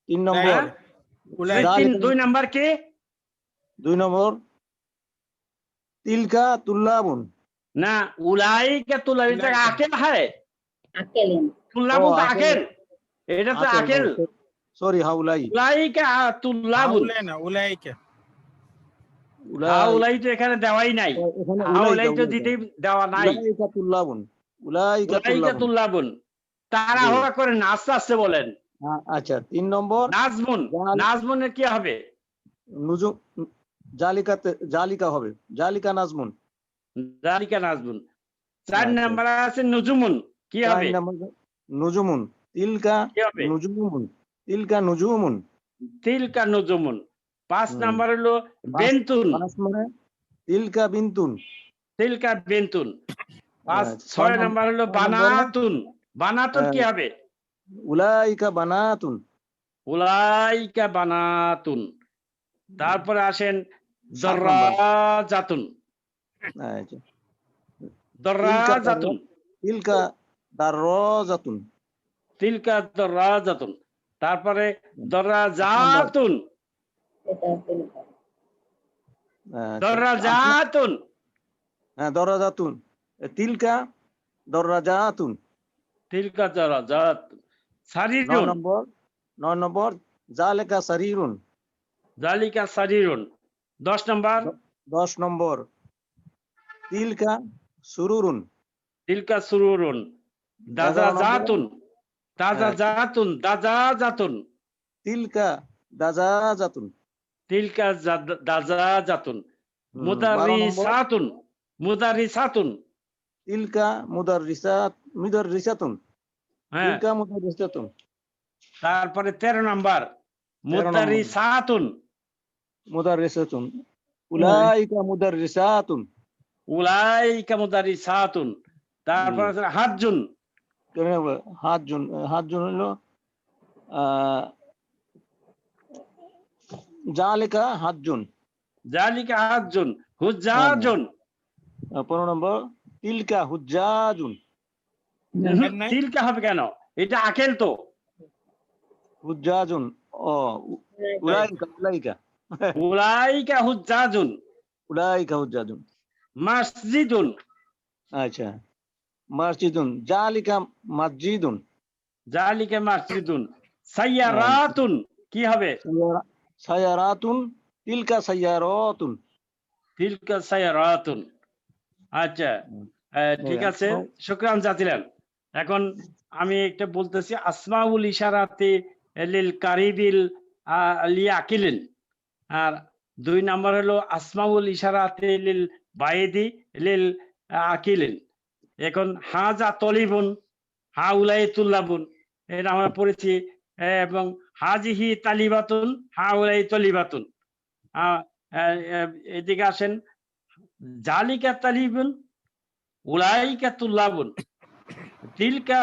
3 নম্বর, হ্যাঁ? 2 নাম্বার কে? 2 নম্বর, তিলকা তুল্লাবুন। না, উলাইকা তুল্লাবুন, এটা আকেল হয়। আকেলিন। তুল্লাবুন তো আকেল। আকেল, এটা তো আকেল। সরি হাউলাই। উলাইকা তুল্লাবুন। হাউলাই তো এখানে দেওয়াই নাই। এখানে হাউলাই তো উলাইকা, দিতে দেওয়া নাই। উলাইকা তুল্লাবুন, উলাইকা উলাইকা তুল্লাবুন। তুল্লাবুন। তাড়াহুড়া করেন না, আস্তে আস্তে বলেন। আচ্ছা 3 নম্বর, নাজমুন, নাজমুনের কি হবে? নুজুম, জালিকা হবে, জালিকা নাজমুন। জালিকা নাজমুন। 4 আচ্ছা। নাম্বার আছে নুজুমুন, কি 4 হবে? নম্বর, নুজুমুন, তিলকা কি হবে? নুজুমুন, তিলকা নুজুমুন। তিলকা নুজুমুন। 5 হুম। নাম্বার হলো বেন্তুন, 5 মানে তিলকা বিন্তুন। তিলকা বেন্তুন। 5 আচ্ছা, 6 নাম্বার হলো বানাতুন, বানাতুন কি হ্যাঁ। হবে? উলাইকা বানাতুন। উলাইকা বানাতুন। তারপরে আসেন 7 নাম্বার। দরাজাতুন, আচ্ছা, দরাজাতুন, তিলকা দাররাজাতুন। তিলকা দরাজাতুন। তারপরে দরাজাতুন, এটা তিলকা। আচ্ছা, দরাজাতুন, হ্যাঁ দরজাতুন, তিলকা দরজাতুন। তিলকা জারাজাত। 9 সারিরুন, নম্বর জালেকা সারিরুন। জালিকা সারিরুন। 10 নম্বর 10 নম্বর তিলকা সুরুরুন। তিলকা সুরুরুন। 11 নম্বর দাজাজাতুন, দাজাজাতুন, দাজাজাতুন। তিলকা দাজাজাতুন। তিলকা দাজাজাতুন। 12 নম্বর মুদারিসাতুন, মুদারিসাতুন। তিলকা মুদাররিসাতুন। হ্যাঁ, তিলকা মুদাররিসাতুন। তারপরে 13 নম্বর 13 নম্বর। মুদারিসাতুন, মুদাররিসাতুন। উলাইকা মুদাররিসাতুন। উলাইকা মুদারিসাতুন। তারপরে আছে হাজ্জুন, হাজ্জুন হলো জালেকা হাজ্জুন। জালিকা হাজ্জুন। হুজ্জাজুন। 15 নম্বর তিলকা হুজ্জাজুন। তিলকা হবে কেন? এটা আকেল তো। হুজ্জাজুন। ও উলাইকা উলাইকা উলাইকা হুজ্জাজুন। উলাইকা হুজ্জাজুন। মসজিদুন, আচ্ছা মসজিদুন। জালিকা মসজিদুন। জালিকা মসজিদুন। সাইয়ারাতুন কি হবে? সায়ারাতুন। তিলকা সায়ারাতুন। তিলকা সাইয়ারাতুন। আচ্ছা, ঠিক আছে, শুকরান জাতিলান। এখন আমি একটা বলতেছি, আসমাউল ইশারাতে লিল কারিবিল লিয়াকিলিন। আর 2 নম্বর হলো আসমাউল ইশারাতে লিল বাইদি লিল আকিলিন। এখন হাজা তলিবুন, হাউলাই তুল্লাবুন, এটা আমরা পড়েছি। এবং হাজিহি তালিবাতুন, হাউলাই তলিবাতুন। এদিকে আসেন, জালিকা তালিবুন, উলাইকা তুল্লাবুন, তিলকা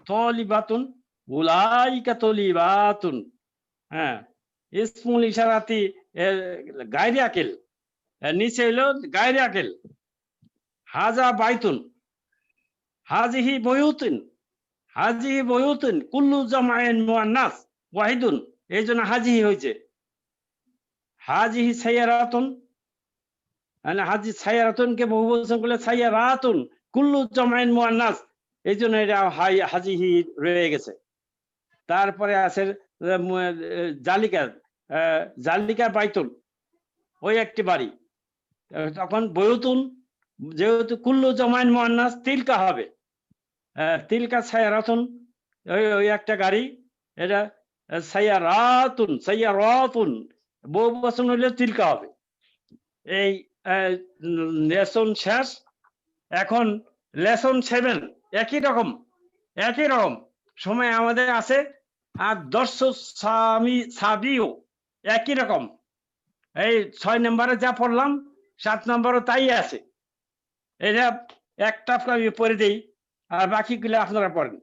তলিবাতুন, উলাইকা তলিবাতুন। হ্যাঁ, ইসমুল ইশারাতি গায়রে আকিল, নিচে হলো গায়রে আকিল। হাজা বাইতুন, হাজিহি বয়ুতুন, হাজিহি বয়ুতুন কুল্লু জামাইন মুয়ান্নাস ওয়াহিদুন, এই জন্য হাজিহি হয়েছে। হাজিহি সাইয়ারাতুন, মানে হাজি সাইয়ারাতুনকে বহুবচন করলে সাইয়ারাতুন কুল্লু জামাইন মুয়ান্নাস, এই জন্য এটা হাজিহি রয়ে গেছে। তারপরে আছে জালিকা, জালিকা বাইতুন, ওই একটি বাড়ি। তখন বয়ুতুন, যেহেতু কুল্লু জামাইন মুয়ান্নাস, তিলকা হবে। তিলকা সাইয়ারাতুন, ওই একটা গাড়ি, এটা সাইয়ারাতুন, সাইয়ারাতুন বহুবচন হলে তিলকা হবে। এই লেসন শেষ। এখন লেসন 7 একই রকম সময় আমাদের আছে। আর দর্শক সাবিও একই রকম। এই 6 নম্বরে যা পড়লাম 7 নম্বরও তাই আছে। এটা একটা আমি পড়ে দিই, আর বাকিগুলো আপনারা পড়েন।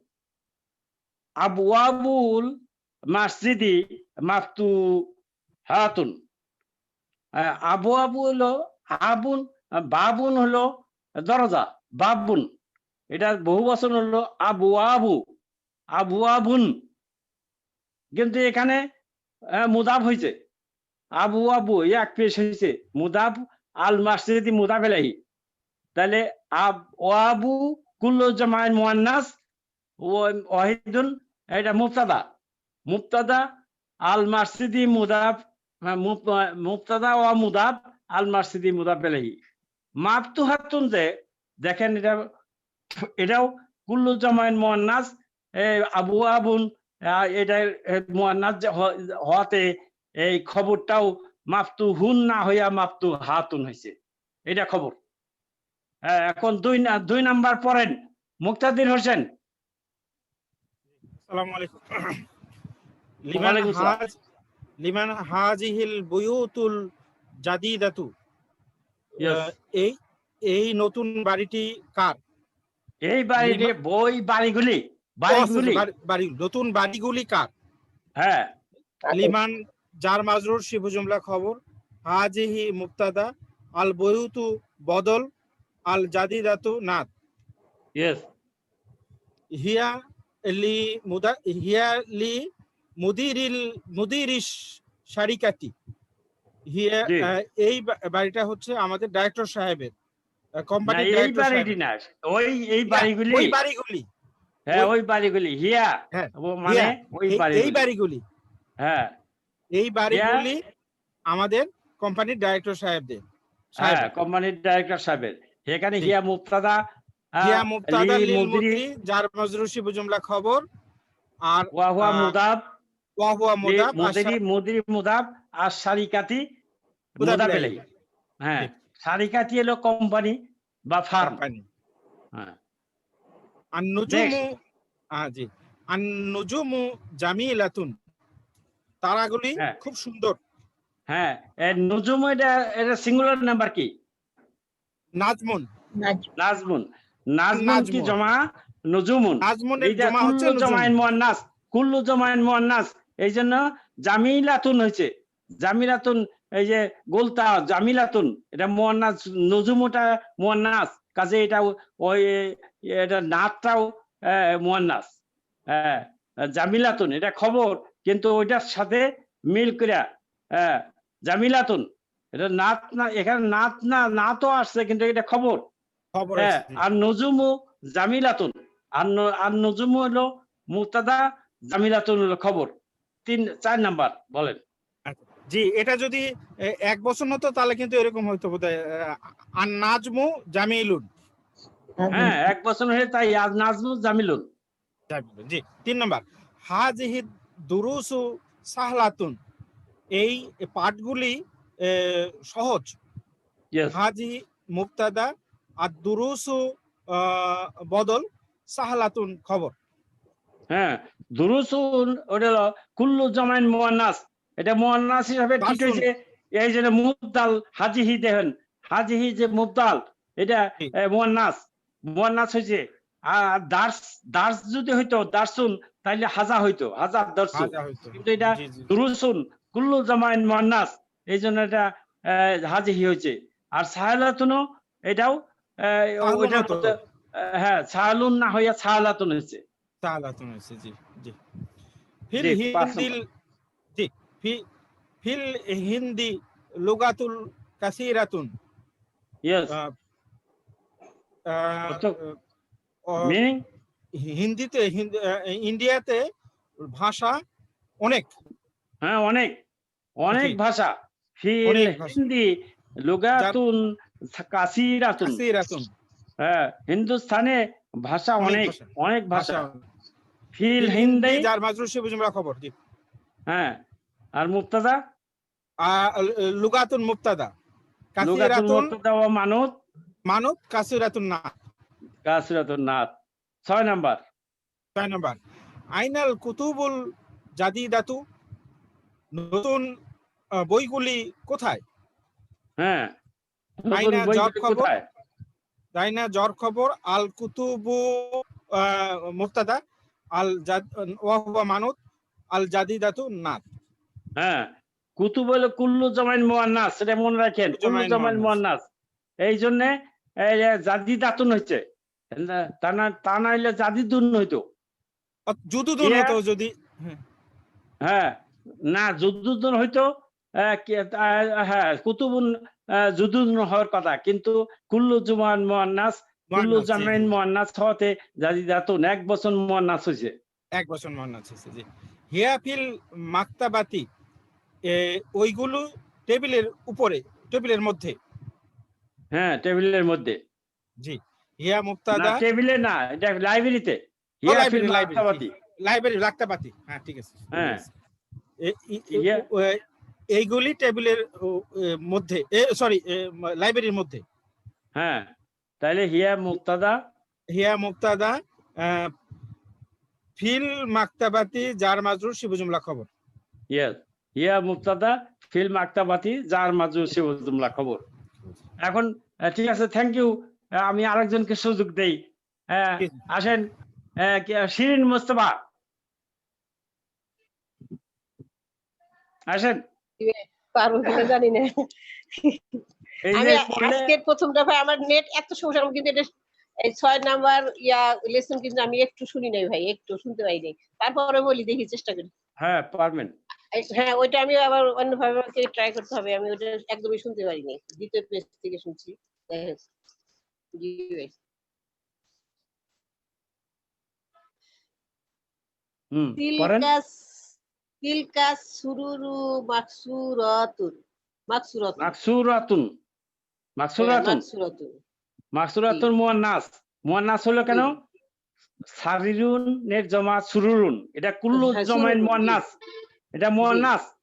আবওয়াবুল মসজিদি মাফতু হাতুন। আবু আবু হলো আবুন, বাবুন হলো দরজা, বাবুন। এটা বহু বচন হলো আবু আবু, আবু আবুন। কিন্তু এখানে মুদাফ হয়েছে, আবু আবু এক পেশ হয়েছে, মুদাফ আল মসজিদি মুদাফ ইলাইহি। তাহলে আবু কুল্লু জামাইন মুয়ান্নাস ওয়াহিদুন, এটা মুবতাদা আল মসজিদি মুদাফ, মুবতাদা ওয়া মুদাফ আল মসজিদি মুদাফ ইলাইহি। মাফতুহাতুন যে দেখেন, এটাও কুল্লু জামাইন মুয়ান্নাস, আবু আবুন, এটা মুয়ান্নাস হওয়াতে এই খবরটাও মাফতুহুন না হইয়া মাফতুহাতুন হয়েছে। এটা খবর। এখন 2 নাম্বার পড়েন, মুক্তাদির হোসেন। আসসালামু আলাইকুম। ওয়ালাইকুম আসসালাম। লিমান হাজিহিল বুয়ুতুল জাদিদাতু, Yes. এই নতুন বাড়িটি কার? এই বাড়িটি বাড়িগুলি নতুন বাড়িগুলি কার? হ্যাঁ, লিমান জার মাজরুর শিবু জুমলা খবর, হাজিহি মুবতাদা, আল বুয়ুতু বদল, আল জাদিদাতু নাত। ইয়েস। হিয়া লি মুদিরিশ শারিকাতি। হিয়া, জি। এই বাড়িটা হচ্ছে আমাদের ডাইরেক্টর সাহেবের, না, কোম্পানির এই ডাইরেক্টর বাড়িটি সাহেবের। না, এই বাড়িগুলি, ওই বাড়িগুলি হ্যাঁ ওই- ওই বাড়িগুলি হিয়া হ্যাঁ, ও মানে হিয়া। ওই এই বাড়িগুলি বাড়িগুলি হ্যাঁ এই বাড়িগুলি আমাদের কোম্পানির ডাইরেক্টর সাহেবদের হ্যাঁ সাহেবের। কোম্পানির ডাইরেক্টর সাহেবের এখানে জি। হিয়া মুক্তাদা হিয়া মুবতাদা লি লিল মুদরি মুদরি জার মাজরুর শিবু জুমলা খবর আর ওয়া হুয়া মুদাব ওয়া হুয়া লি মুদাব মুদরি মুদরি মুদাব আর শারিকাতি মুদাবিলাই। মুদাবিলাই হ্যাঁ ঠিক। শারিকাতি হলো কোম্পানি বা ফার্ম কোম্পানি হ্যাঁ আর নুজুমু জি আর নুজুমু জামিলাতুন তারাগুলি হ্যাঁ। খুব সুন্দর। হ্যাঁ এর নজুম এটা এটা সিঙ্গুলার নাম্বার কি নাজমুন নাজমুন নাজমুন কি নাজমুন। জমা নজুমুন নাজমুনের এইটা জমা হচ্ছে কুল্লু নুজুম। জমাইন মুয়ান্নাস কুল্লু জমাইন মুয়ান্নাস এই জন্য জামিলাতুন হয়েছে জামিলাতুন এই যে গোলতা জামিলাতুন এটা মুয়ান্নাস নজুমটা মুয়ান্নাস কাজে এটা ওই এটা নাতটাও মুয়ান্নাস হ্যাঁ জামিলাতুন এটা খবর কিন্তু ওইটার সাথে মিল করিয়া জামিলাতুন এটা নাত না এখানে নাত না নাতও আসছে কিন্তু এটা খবর খবর হ্যাঁ আছে। আর নজুমু জামিলাতুন আর নজুমু হলো মুক্তাদা জামিলাতুন হলো খবর 4 নাম্বার বলেন জি এটা যদি এক বছর হতো তাহলে কিন্তু এরকম হইতো বোধহয় আর নাজমু জামিলুন। হ্যাঁ 1 বছর হয়ে তাই আজ নাজমু জামিলুন জি 3 নম্বর হাজিহি দুরুসু সাহলাতুন এই পাঠগুলি সহজ। Yes. হাজি মুবতাদা আর দুরুসু বদল সাহলাতুন খবর। হ্যাঁ দুরুসুন ওটা হলো কুল্লু জামাইন মুয়ান্নাস এটা মুয়ান্নাস হিসাবে ঠিক দারসুন। হয়েছে এই যে মুবদাল হাজিহি দেখেন হাজিহি যে মুবদাল এটা জি। মুয়ান্নাস হয়েছে আর দার্স যদি হইতো দারসুন তাহলে হাজা হইতো হাজার দারসুন হাজা হইতো। কিন্তু এটা জি, জি। দুরুসুন কুল্লু জামাইন মুয়ান্নাস এই জন্য এটা হাজিহি হয়েছে আর সাহালাতুনও এটাও সাহালুন ওইটার হতো। মধ্যে, হ্যাঁ সাহালুন না হইয়া সাহালাতুন হয়েছে সাহলাতুন হয়েছে জি জি। ফিল জি, 5 হিন্দিল জি ফিল হিন্দি লুগাতুল কাসিরাতুন। ইয়েস কত? মিনিং হিন্দিতে ইন্ডিয়াতে ভাষা অনেক। হ্যাঁ অনেক জি। ভাষা ফিল অনেক ভাষা। হিন্দি লুগাতুন কাসিরাতুন কাসিরাতুন হ্যাঁ হিন্দুস্তানে ভাষা অনেক অনেক ভাষা। ভাষা ফিল ফিল হিন্দি যার মাজরুর শিবু জুমলা খবর জি। হ্যাঁ আর মুক্তাদা লুগাতুন মুবতাদা লুগাতুল কাসিরাতুন মুক্তাদা ও মানত মানত কাসিরাতুন না। কাসিরাতুন নাত 6 নাম্বার 6 নম্বর আইনাল কুতুবুল জাদিদাতু নতুন বইগুলি কোথায়? হ্যাঁ নতুন আইনা বইগুলি জব খবর। কোথায় তাই না জ্বর খবর আল কুতুবু মুবতাদা আল ওয়া হুয়া মানুত আল জাদিদাতু নাত। হ্যাঁ কুতুব হলো কুল্লু জামাইন মুয়ান্নাস সেটা মনে রাখেন কুল্লু কুল্লু জামাইন জামাইন মুয়ান্নাস এই জন্য জাদি দাতুন হচ্ছে তা না হইলে জাদি দুন হইতো জুদুদুন ইয়া- হতো যদি হ্যাঁ না যুদ্ধুদুন হইতো হ্যাঁ কুতুবুন যুদ্ধুদুন হওয়ার কথা কিন্তু কুল্লু জুমান মুয়ান্নাস কুল্লু মুয়ান্নাস, জি, জামাইন জি। মুয়ান্নাস হওয়াতে জাদি দাতুন 1 বছর মুয়ান্নাস হয়েছে 1 বছর মুয়ান্নাস হয়েছে জি। হিয়াফিল মাকতাবাতি ওইগুলো টেবিলের উপরে টেবিলের মধ্যে হ্যাঁ টেবিলের মধ্যে জি। হিয়া না মুবতাদা টেবিলে না এটা লাইব্রেরিতে লাইব্রেরি রাখতাবাতি হ্যাঁ ঠিক আছে। হ্যাঁ। ইয়া এইগুলি টেবিলের মধ্যে সরি লাইব্রেরির মধ্যে। হ্যাঁ তাহলে হিয়া মুক্তাদা হিয়া মুবতাদা ফিল মাকতাবাতি জার মাজরুর শিবু জুমলা খবর। ইয়েস হিয়া মুক্তাদা ফিল মাকতাবাতি যার মাজু শিবজুমলা খবর। এখন ঠিক আছে থ্যাংক ইউ আমি আরেকজনকে সুযোগ দেই আসেন শিরিন মুস্তাফা আসেন পারবো কিনা জানি না এই আমি যে পড়লে আজকে প্রথমটা ভাই আমার নেট এত সমস্যা আমি কিন্তু এটা এই 6 নাম্বার লেসন কিন্তু আমি একটু শুনি নাই ভাই একটু শুনতে পাই নাই তারপরে বলি দেখি চেষ্টা করি হ্যাঁ পারবেন হ্যাঁ ওইটা আমি আবার অন্যভাবে ট্রাই করতে হবে আমি ওটা একদমই শুনতে পারিনি দ্বিতীয় পেজ থেকে শুনছি জি ভাই পড়েন। তিলকা সুরুরু মাকসুরাতুন মাকসুরাতুন মাকসুরাতুন, মাকসুরাতুন, মাকসুরাতুন মাকসুরাতুন মুয়ান্নাস। মুয়ান্নাস হলো কেন? সারিরুন এর জমা সুরুরুন, এটা কুল্লু হ্যাঁ, জমাইন সুরুরুন, জি। মুয়ান্নাস, এটা মুয়ান্নাস,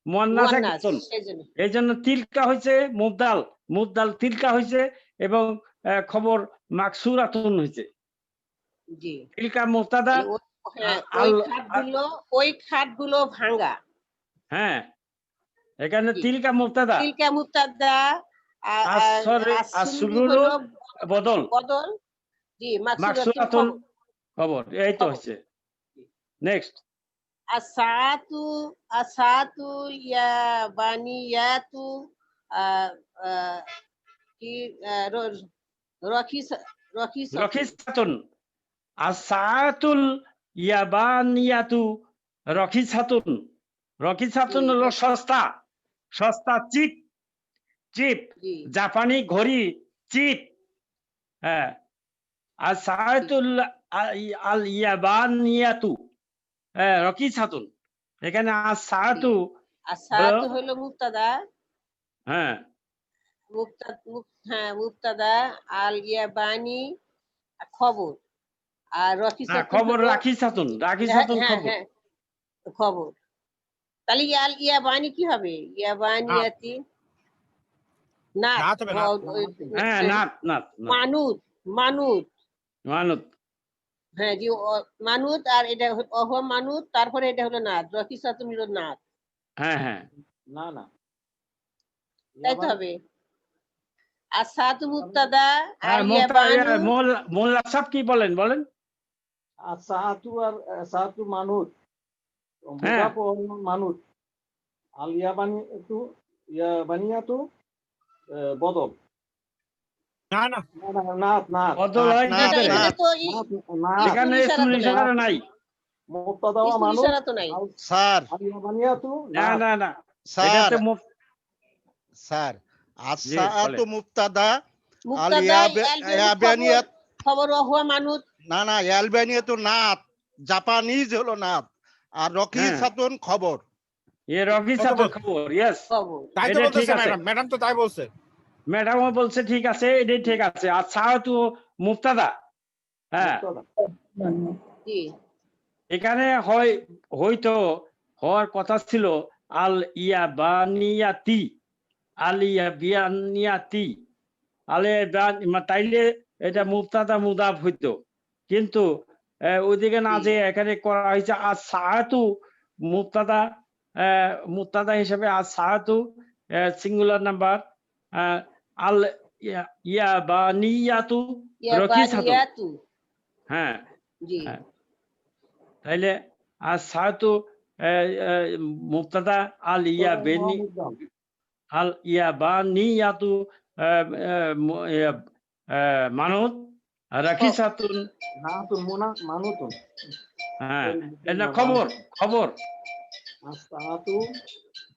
মুয়ান্নাস মুয়ান্নাস, একজন। সেজন্য এই জন্য তিলকা হয়েছে মুবদাল, মুবদাল তিলকা হয়েছে, এবং খবর মাকসুরাতুন হয়েছে। জি তিলকা মুবতাদা, হ্যাঁ, আল- ওই খাতগুলো ভাঙা। হ্যাঁ, এখানে জি। তিলকা মুবতাদা, তিলকা মুবতাদা আসরুরু হলো বদল, বদল, জি মাকসুরাতুন মাকসুরাতুন খবর। খবর, এই তো খবর। হচ্ছে। নেক্সট, আসাতু ইয়াবানিয়াতু আহ, আহ, কি রকিসাতুন রখিসাতুন, আসাতুল ইয়াবানিয়াতু রখিসাতুন। রখিসাতুন হলো সস্তা, সস্তা, চিপ, চিপ, জি জাপানি ঘড়ি, চিপ। হ্যাঁ, আসাতুল আল ইয়াবানিয়াতু রকিসাতুন। এখানে আসাতু, আসাতু হলো মুবতাদা, হ্যাঁ মুবতাদা, আল ইয়াবানি খবর, আর রকিসাতুন খবর হলো- রাখিসাতুন, রাখিসাতুন হ্যাঁ, খবর। হ্যাঁ, খবর। তাহলে ইয়াবানি কি হবে? ইয়াবানিয়াতি নাত, নাত হবে, নাত। হ্যাঁ, নাত, নাত, নাত, মানুত, মানুত, মানত। হ্যাঁ জি, মানুত, আর এটা মানুত, তারপরে এটা হলো নাত, রকিসাতুন হলো নাত, হ্যাঁ, হ্যাঁ, না না তাই তো হবে। আর সাতু মুবতাদা, আর হ্যাঁ, ইয়াবানু মোল্লা সাহেব কি বলেন, বলেন। আর সাহাতু আর সাহাতু মানুত, হ্যাঁ। মুদাফ ও মানুত, আল ইয়াবানিয়াতু বদল। না না, নাত নাত বদল হয় নাত, কি এটা- করে? এটা তো নাত এখানে ইসমুল ইসমুল ইশারা ইশারা নাই। মুবতাদা ওয়া ইসমুল মানুত, ইশারা তো নাই। স্যার আল ইয়াবানিয়াতু না, নাত। না, না, স্যার এটাতে স্যার জি, আসাতু বলেন। মুবতাদা আল মুবতাদা ইয়াবানিয়াত, খবর হুয়া মানুত, না না অ্যালবেনিয়াতু নাত, জাপানিজ হলো নাত, আর রকিসাতুন খবর। রকিসাতুন খবর, ইয়েস, খবর। তাই তো এটা ঠিক বলতেছে আছে। ম্যাডাম, ম্যাডাম তো তাই বলছে। ম্যাডামও বলছে ঠিক আছে, এটাই ঠিক আছে। আর সাহাতু মুবতাদা, হ্যাঁ, মুবতাদা। জি এখানে হয়তো হওয়ার কথা ছিল আল ইয়াবানিয়াতি, আল ইয়াবানিয়াতি, তাইলে এটা মুবতাদা মুদাফ হইতো, কিন্তু ওইদিকে না যে এখানে করা হয়েছে আর সাহাতু মুবতাদা, মুবতাদা হিসেবে আর সাহাতু সিঙ্গুলার নাম্বার, আল ইয়াবানিয়াতু রকিসাতুন, ইয়াবানিয়াতু, হ্যাঁ, জি হ্যাঁ। তাইলে আর সাহাতু মুবতাদা, আল ইয়াবানিয়াতু মানত রাখিসাতুন, নাতুন মানুতুন। হ্যাঁ, এটা খবর, খবর। আর সাহাতু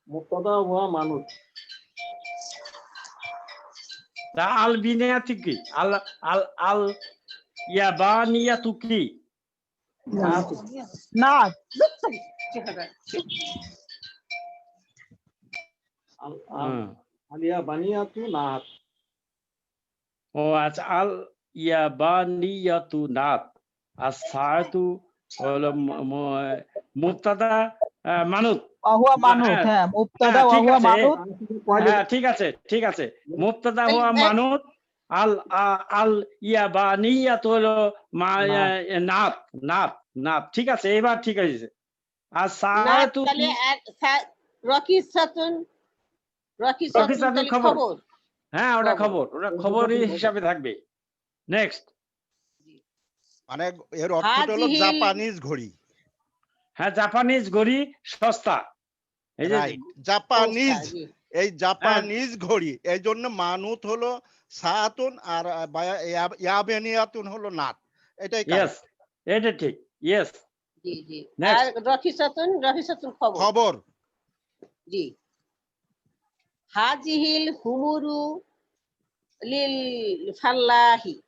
মুবতাদা ওয়া মানুত। আল বিনিয়াতু কি? আল আল আল ইয়াবানিয়াতু কি? নাত। হুম। আল ইয়াবানিয়াতু নাত। ও আচ্ছা, আল ইয়াবানিয়াতু নাত, আর সাহাতু হলো মুবতাদা মানত। ওয়া মানুত, হ্যাঁ, হ্যাঁ মুবতাদা ঠিক ওয়া আছে। মানুত। হ্যাঁ, ঠিক আছে, ঠিক আছে। মুবতাদা হুয়া মানুত, আল আল ইয়াবানিয়াতু হলো নাত, নাত, নাত, ঠিক আছে, এবার ঠিক আছে। আর নাত, সাহাতু তাহলে রকিসাতুন রকিসাতুন তাহলে খবর। খবর। হ্যাঁ, ওটা খবর, ওটা খবরই হিসাবে থাকবে। নেক্সট, মানে এর অর্থটা হলো হাজিহিল- জাপানিজ ঘড়ি। হ্যাঁ, জাপানিজ ঘড়ি সস্তা, এই যে রাইট, জাপানিজ, জি। এই জাপানিজ ঘড়ি, এই জন্য মানুত হলো সাহাতুন আর ইয়াবানিয়াতুন হলো নাত। এটাই ইয়েস, এটা ঠিক, ইয়েস। জি জি। Next. আর রকিসাতুন খবর। খবর। জি। হাজিহিল হুমুরু লিল ফাল্লাহি,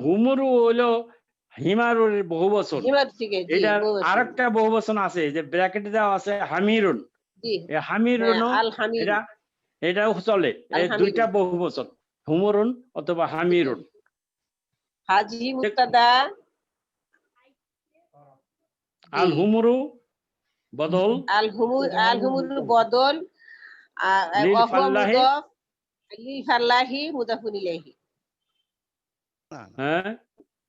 হুমুরু হলো হিমারুর বহু বচন। হিমার থেকে জি এটা বহুবচন। আরেকটা বহু বচন আছে যে ব্র্যাকেটে দেওয়া আছে হামিরুন। জি এই হামিরুনও আল হামির এটা এটাও চলে। এই আল দুইটা হামিরুন। বহু বচন, হুমরুন অথবা হামিরুন। হাজি মুক্তাদা আল হুমরু বদল আল হুমুর বদল লিল ওয়া হুয়া ফাল্লাহি, মুদাফ লিল ফাল্লাহি মুদাফুন ইলাইহি। না, না। হ্যাঁ,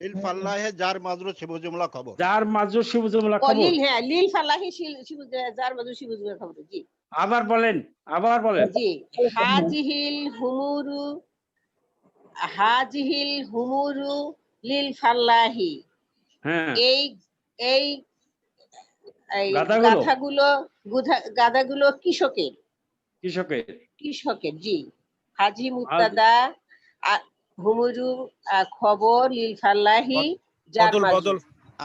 ইল ফাল্লাহে যার মাজরুর শিবু জুমলা খবর। যার মাজুর শিবু জুমলা ও খবর। লিল হ্যাঁ লিল ফাল্লাহি শিবু জার মাযু শিবু জুমলা খবর জি আবার বলেন, আবার বলেন। জি হাজিহিল হুমুরু লিল ফাল্লাহি। হ্যাঁ, এই এই এই গাধাগুলো গাধাগুলো কৃষকের কৃষকের। কৃষকের জি হাজি মুক্তাদা হুমুরু খবর লিল ফাল্লাহি যার বদল মাজরুর। বদল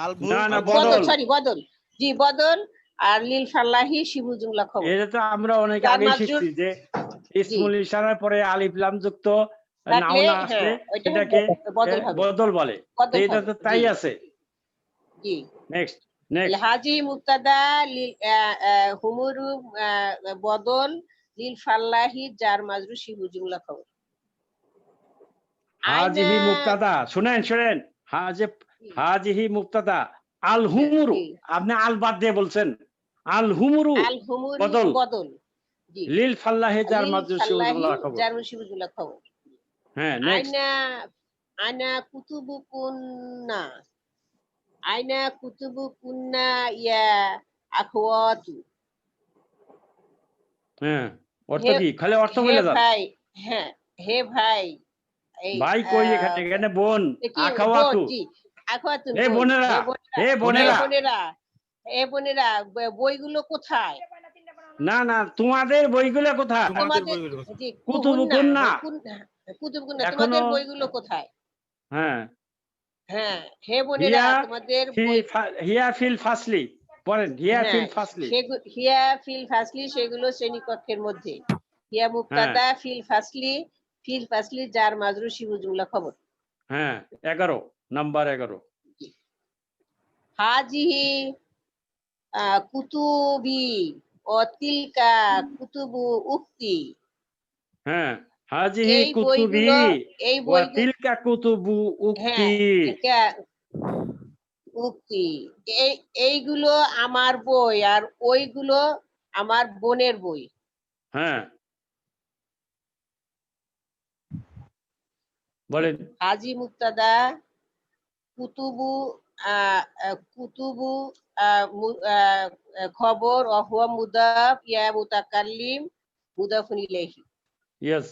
আল না, না, বদল। বদল। সরি বদল জি বদল আর লিল ফাল্লাহি শিবু জুমলা খবর। এটা তো আমরা অনেক যার আগে মাজরুর শিখছি যে ইসমুল ইশারার পরে আলিফ লাম যুক্ত থাকলে নাউন আসলে হ্যাঁ ওইটা এটাকে বদল হবে বদল বলে। তো বদল এটা তো হবে তাই জি আছে। জি নেক্সট তাহলে নেক্সট হাজি মুক্তাদা হুমুরু বদল লিল ফাল্লাহি যার মাজরু শিবু জুমলা খবর। হাজিহি আয়না মুক্তাদা, শুনেন শুনেন, হাজিহি মুক্তাদা আল হুমুরু, জি আপনি আল বাদ দিয়ে বলছেন আল হুমুরু আল হুমুরু বদল বদল জি লিল ফাল্লাহি যার লিল মাজরুর ফাল্লাহি শিবুল্লাহ খবর। যার মাজরু শিবু জুমলা খবর। হ্যাঁ, নেক্সট। আয়না আয়না কুতুবুকুন্না আয়না কুতুবুকুন্না ইয়া আখওয়াতু। হ্যাঁ, অর্থ হে কি? খালি অর্থ হে বলে যান। ভাই হ্যাঁ হে ভাই এই ভাই কই এখানে? এখানে বোন, কি বোন আখাওয়াতু। জি আখওয়াতুন এ বোন বোনেরা, এ বোনেরা। বোনেরা বইগুলো কোথায়? না না, তোমাদের বইগুলো কোথায়? তোমাদের তোমাদের বইগুলো জি কুতুবুকুন্না। কুতুবকুন্না এখনো তোমাদের বইগুলো কোথায়? হ্যাঁ, হ্যাঁ হে বোনেরা হিয়া তোমাদের বই হিয়া ফিল ফাসলি, বলেন হিয়া হ্যাঁ ফিল ফাসলি। হিয়া ফিল ফাসলি সেগুলো শ্রেণীকক্ষের মধ্যে। হিয়া হ্যাঁ মুক্তাদা ফিল ফাসলি যার মাজরুর শিবু জুমলা খবর। হ্যাঁ, 11 নাম্বার 11। হাজিহি কুতুবি ও তিলকা কুতুবু উক্তি। হ্যাঁ, হাজিহি এই কুতুবি বইগুলো এই ওয়া বইগুলো তিলকা কুতুবু হ্যাঁ উক্তি। উক্তি এইগুলো আমার বই আর ওইগুলো আমার বোনের বই। হ্যাঁ, বলেন। হাজি মুক্তাদা কুতুবু কুতুবু খবর অহুয়া মুদাফ ইয়া মুতাকাল্লিম মুদাফুন ইলাইহি। Yes,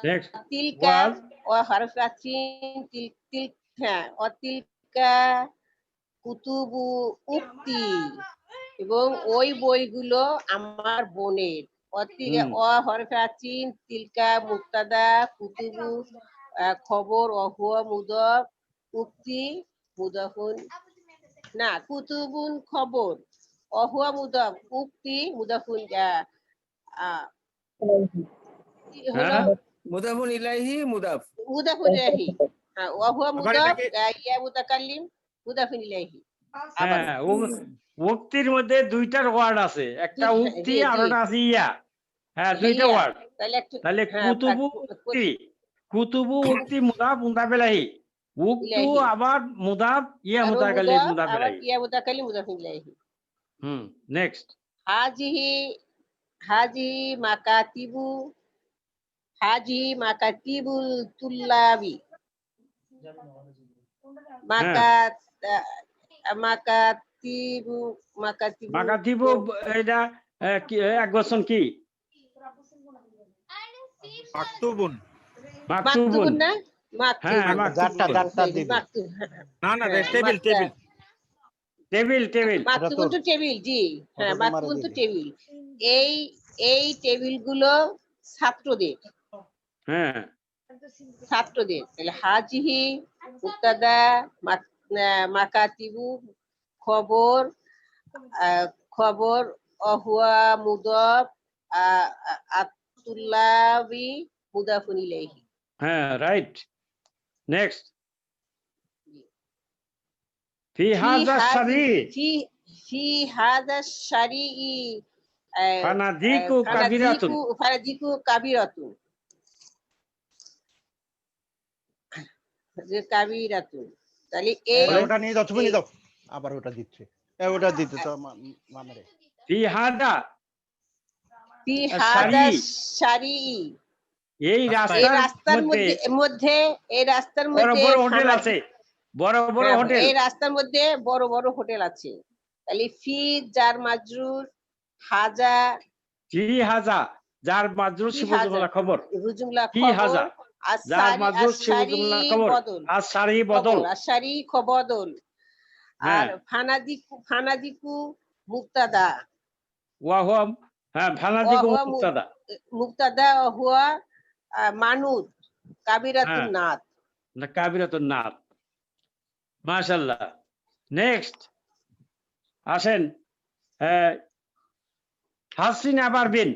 next. তিলকা ওয়াজ ও হরফ আতিন হ্যাঁ অতিলকা কুতুবু উক্তি এবং ওই বইগুলো আমার বোনের। অ হরফ আতিন তিলকা মুক্তাদা কুতুবু খবর অহুয়া মুদাফ উক্তি মুদাফুন না কুতুবুন খবর অহুয়া মুদাফ উক্তি মুদাফুন হলো হ্যাঁ, মুদাফুন ইলাইহি মুদাফ। মুদাফুন ইলাইহি ওয়াহুয়া আবার মুদাফ এটাকে ইয়া মুতাকাল্লিম মুদাফুন ইলাইহি। আবার হ্যাঁ, উক্তির মধ্যে দুইটার ওয়ার্ড আছে, একটা জি, উক্তি জি, আর জি। ওটা আছে ইয়া। হ্যাঁ, দুইটা ইয়া, ওয়ার্ড। তাহলে একটু তাহলে হ্যাঁ কুতুবু উক্তি, কুতুবু উক্তি মুদাফ মুদাফ ইলাইহি, উক্তু ইলাইহি আবার মুদাফ ইয়া আরো মুতাকাল্লিম মুদাফ মুদাফ আবার ইলাইহি। ইয়া মুতাকাল্লিম মুদাফুন ইলাইহি। নেক্সট। হাজিহি মাকাতিবুল তুল্লাবি মাকাত মাকাতিবু মাকাতিবু এটা এক বচন কি? মাকতুবুন মাকতুবুন। না হ্যাঁ, যারটা যারটা দিবি। মাকতুব না না টেবিল টেবিল টেবিল টেবিল। মাকতুবুন তো টেবিল জি হ্যাঁ ওটা তোমার মাকতুবুন তো দিবি। টেবিল। এই এই টেবিলগুলো ছাত্রদের হ্যাঁ, তাহলে হাজিহি মুক্তাদা মাকাতিবু খবর খবর অহুয়া মুদাফ আতুল্লাবি মুদাফুন ইলাইহি। হ্যাঁ, রাইট। নেক্সট ফি হাযা শারি في هذا الشريء ফানাদিকু কাবিরাতুন ফানাদিকু কাবিরাতুন যে কাবিরাতুন তাহলে এই ওটা নিয়ে যাও, তুমি নিয়ে যাও, আবার ওটা দিচ্ছে, ওটা দিতে তো মামারে। ফি হাদা في هذا الشريء এই এই রাস্তার মধ্যে এই রাস্তার বড় মধ্যে বড় হোটেল আছে, বড় বড় হোটেল। এই রাস্তার মধ্যে বড় বড় হোটেল আছে। তাহলে ফি জার মাজরুর হাজা ফি হাজা যার মাজরুর শিবু জুমলা খবর রুজুমলা ফি হাজা খবর যার মাজরুর শিবু জুমলা খবর আর সারি বদল আশারি বদল আর ফানাদিকু মুক্তাদা ওয়া হুয়া হ্যাঁ ফানাদিকু মুক্তাদা মুক্তাদা হুয়া মানুদ কাবিরাতুন নাত না কাবিরাতুন নাত। মাশাআল্লাহ। নেক্সট আসেন হাসিন আবার বিন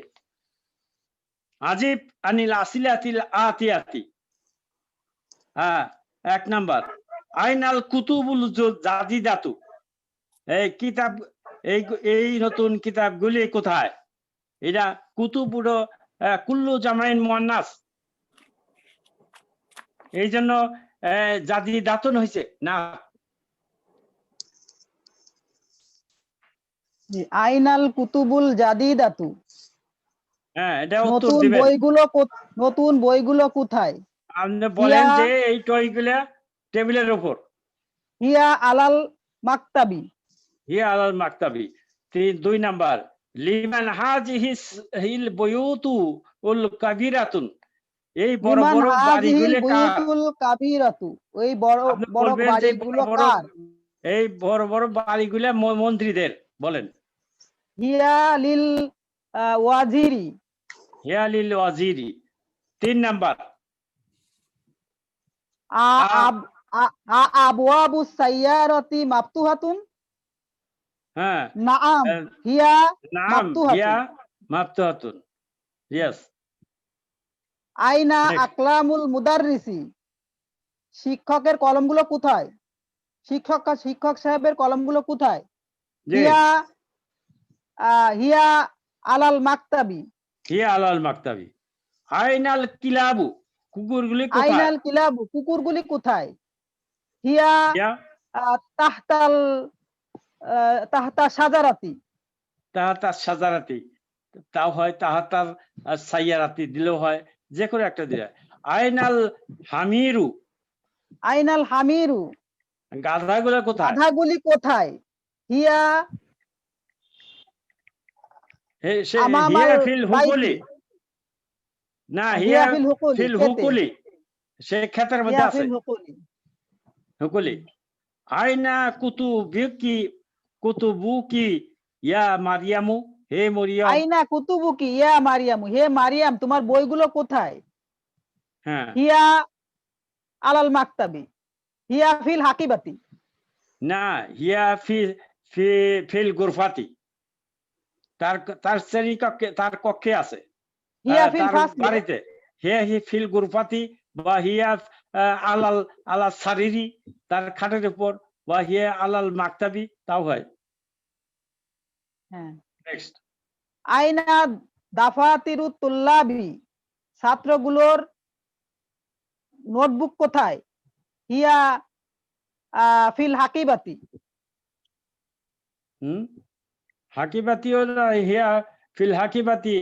আজিব আনিল আসিলাতিল আতিয়াতি। এক নাম্বার আইনাল কুতুবুল জাদিদাতু, এই কিতাব এই নতুন কিতাবগুলি কোথায়? এটা কুতুবুল কুল্লু জামাইন মুয়ান্নাস, এই জন্য জাদিদাতুন হয়েছে না। আইনাল কুতুবুল জাদিদাতু, হ্যাঁ এটা উত্তর নতুন দিবেন। নতুন বইগুলো কোথায়? আপনি বলেন যে এই টয়গুলা টেবিলের উপর। হিয়া আলাল মাকতাবি, হিয়া আলাল মাকতাবি। 2 নাম্বার লিমান হাজিহিস হিল বুয়ুতু উল কাবিরাতুন, এই বড় বড় বাড়িগুলো কার? বুয়ুতুল কাবিরাতু, ওই বড় বড় বাড়িগুলো কার? এই বড় বড় বাড়িগুলো মন্ত্রীদের। বলেন। হিয়া লিল ওয়াজিরি, হিয়া লিল ওয়াজিরি। 3 নাম্বার আবওয়াবুস সাইয়ারাতি মাফতুহাতুন। হ্যাঁ নাআম হিয়া নাম হিয়া মাফতুহাতুন। ইয়েস। আইনা আকলামুল মুদাররিসি, শিক্ষকের কলমগুলো কোথায়? শিক্ষক সাহেবের কলমগুলো কোথায়? হিয়া হিয়া আলাল মাকতাবি, হিয়া আলাল মাকতাবি। আইনাল কিলাবু, কুকুরগুলি কোথায়? আইনাল কিলাবু, কুকুরগুলি কোথায়? হিয়া তাহতা সাজারাতি, তাহাতার সাজারাতি, তাও হয় তাহাতার সাইয়ারাতি দিলেও হয়, যে কোনো একটা দিলে। আইনাল হামিরু, আইনাল হামিরু, গাধাগুলো কোথায়? গাধাগুলি কোথায়? হিয়া হিয়া ফিল হুকুলি, না হিয়া ফিল হুকুলি, সে ক্ষেতের মধ্যে আছে হুকুলি। আইনা কুতুবুকি ইয়া মারিয়ামু, হে মরিয়ম। আইনা কুতুবুকি ইয়া মারিয়ামু, হে মারিয়াম তোমার বইগুলো কোথায়? হ্যাঁ হিয়া আলাল মাকতাবি, হিয়া ফিল হাকিবাতি, না হিয়া ফিল গুরফাতি, তার শ্রেণী কক্ষে, তার কক্ষে আছে, হিয়া ফিল তার ফাসলি, বাড়িতে। হিয়া ফিল গুরফাতি বা হিয়া আলাল সারিরি, তার খাটের উপর, বা হিয়া আলাল মাকতাবি, তাও হয়। হ্যাঁ। নেক্সট আইনা দাফাতিরুত তুল্লাবি, ছাত্রগুলোর নোটবুক কোথায়? হিয়া ফিল হাকিবাতি, হাকিবাতিও হিয়া ফিল হাকিবাতি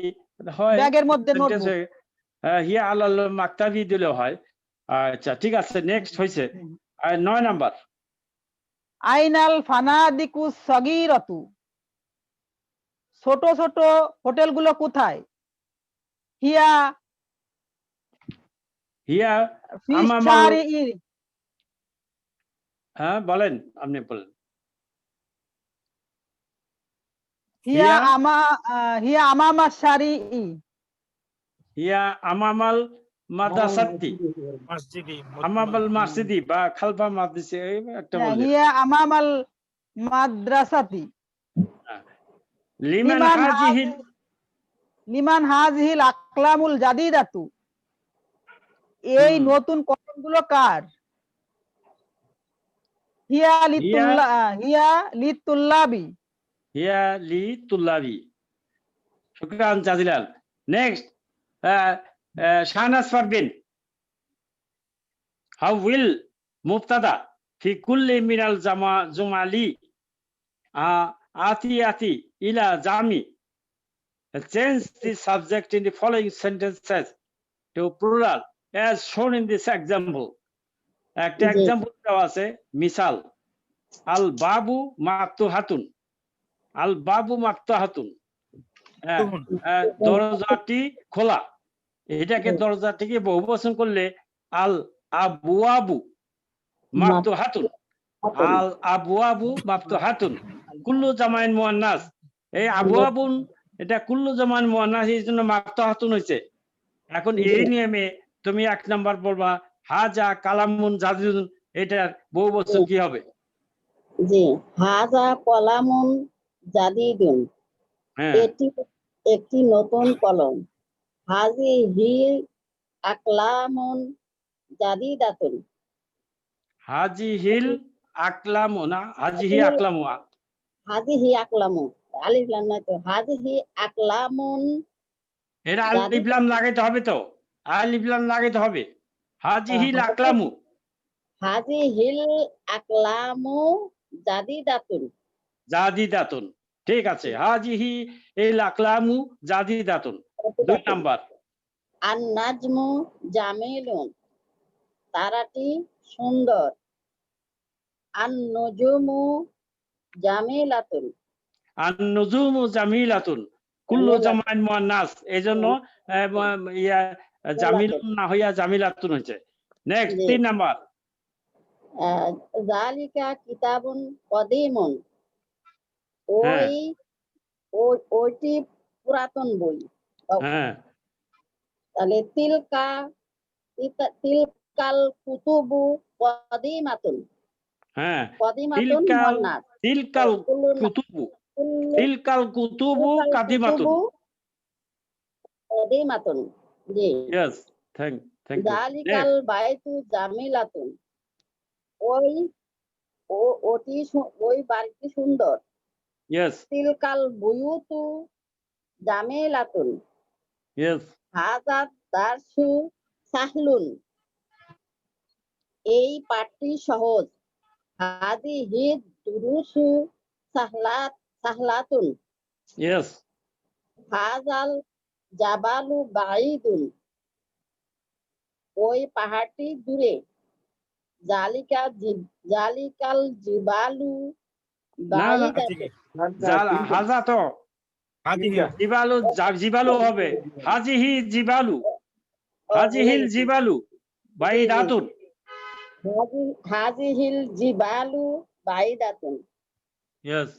হয়, ব্যাগের মধ্যে নোটবুক। হিয়া আলাল মাকতাবি দিলে হয়। আচ্ছা ঠিক আছে, নেক্সট হয়েছে 9 নাম্বার আইনাল ফানাদিকুস সাগীরাতু, ছোট ছোট হোটেলগুলো কোথায়? হিয়া হিয়া হ্যাঁ বলেন, আপনি বলেন। হিয়া আমামা শারিই, হিয়া আমামাল মাদ্রাসাতি, আমামাল মসজিদি বা খালফা মাদ্রাসা, একটা বললেন। হিয়া আমামাল মাদ্রাসাতি। লিমান হাজিহিল আকলামুল জাদিদাতু, এই নতুন কলমগুলো কার? হিয়া লিতুল্লাবি হিয়া লি তুল্লাবি। শুকরান জাজিলাল। Next, Shahnaz Parvin. How will মুবতাদা ফি কুল্লি মিনাল জুমালি আতি ইলা জামি change the subject in the following sentences to plural as shown in this example. একটা জি। এক্সাম্পল দেওয়া আছে, মিসাল, আল বাবু মাফতুহাতুন, আল বাবু মাফতুহাতুন, দেখুন, দরজাটি খোলা। এটাকে দরজাটিকে বহুবচন করলে আল আবওয়াবু মাফতুহাতুন, আল আবওয়াবু মাফতুহাতুন, কুল্লু জামাইন মুয়ান্নাস। এই আবওয়াবুন এটা কুল্লু জামান মুয়ান্নাস, এই জন্য মাফতুহাতুন হয়েছে। এখন এই নিয়মে তুমি 1 নাম্বার বলবা হাজা কালামুন জাদিদুন, এটার বহুবচন কি হবে? জি, হাজা কলামুন জাদিদুন, হ্যাঁ, এটি একটি নতুন কলম। হাজিহি আকলামুন জাদিদাতুন, হাজিহিল আকলামু না হাজিহি আকলামু? হাজিহি আকলামু, আলিফ লাম নাই তো, হাজিহি আকলামুন এর আলিফ লাম লাগাইতে হবে তো, আলিফ লাম লাগাইতে হবে। হাজিহিল হ্যাঁ, আকলামু, হাজিহিল আকলামু জাদিদাতুন, জাদিদাতুন। ঠিক আছে, হাজিহি ইল আকলামু জাদিদাতুন। 2 নাম্বার, আন নাজমু জামিলুন, তারাটি সুন্দর। আন নুজুমু জামিলাতুন, আন নুজুমু জামিলাতুন, কুল্লু জামাইন মুয়ান্নাস, এজন্য ইয়া জামিলুন না হইয়া জামিলাতুন হয়েছে। নেক্সট, জি। 3 নাম্বার, জালিকা কিতাবুন কদিমুন, হ্যাঁ। ওইটি পুরাতন বই। হ্যাঁ, তাহলে তিলকাল কুতুবু কদিমাতুন, হ্যাঁ, কদিমাতুন তিলকাল মুয়ান্নাস, তিলকাল কুতুবু, তিলকাল কুতুবু কাদিমাতুন। কদিমাতুন, জি। Yes, thank you. জালিকাল বাইতু জামিলাতুন, ওই বাড়িটি সুন্দর। ইয়েস, তিলকাল বুয়ুতু জামিলাতুন, ইয়েস, হাজার দারসু সাহলুন, এই পাঠটি সহজ। হাদিহি দুরুসু সাহলাতুন, ইয়েস, হাজাল জাবালু বাঈদুন, ওই পাহাড়টি দূরে। জালিকাল জিবালু না, না, বাঈদাতুন, হাজা তো হাজিহি জিবালু, জিবালু হবে। হাজিহি জিবালু, হাজিহিল জিবালু বাইদাতুন। হাজিহিল জিবালু বাঈদাতুন। ইয়েস,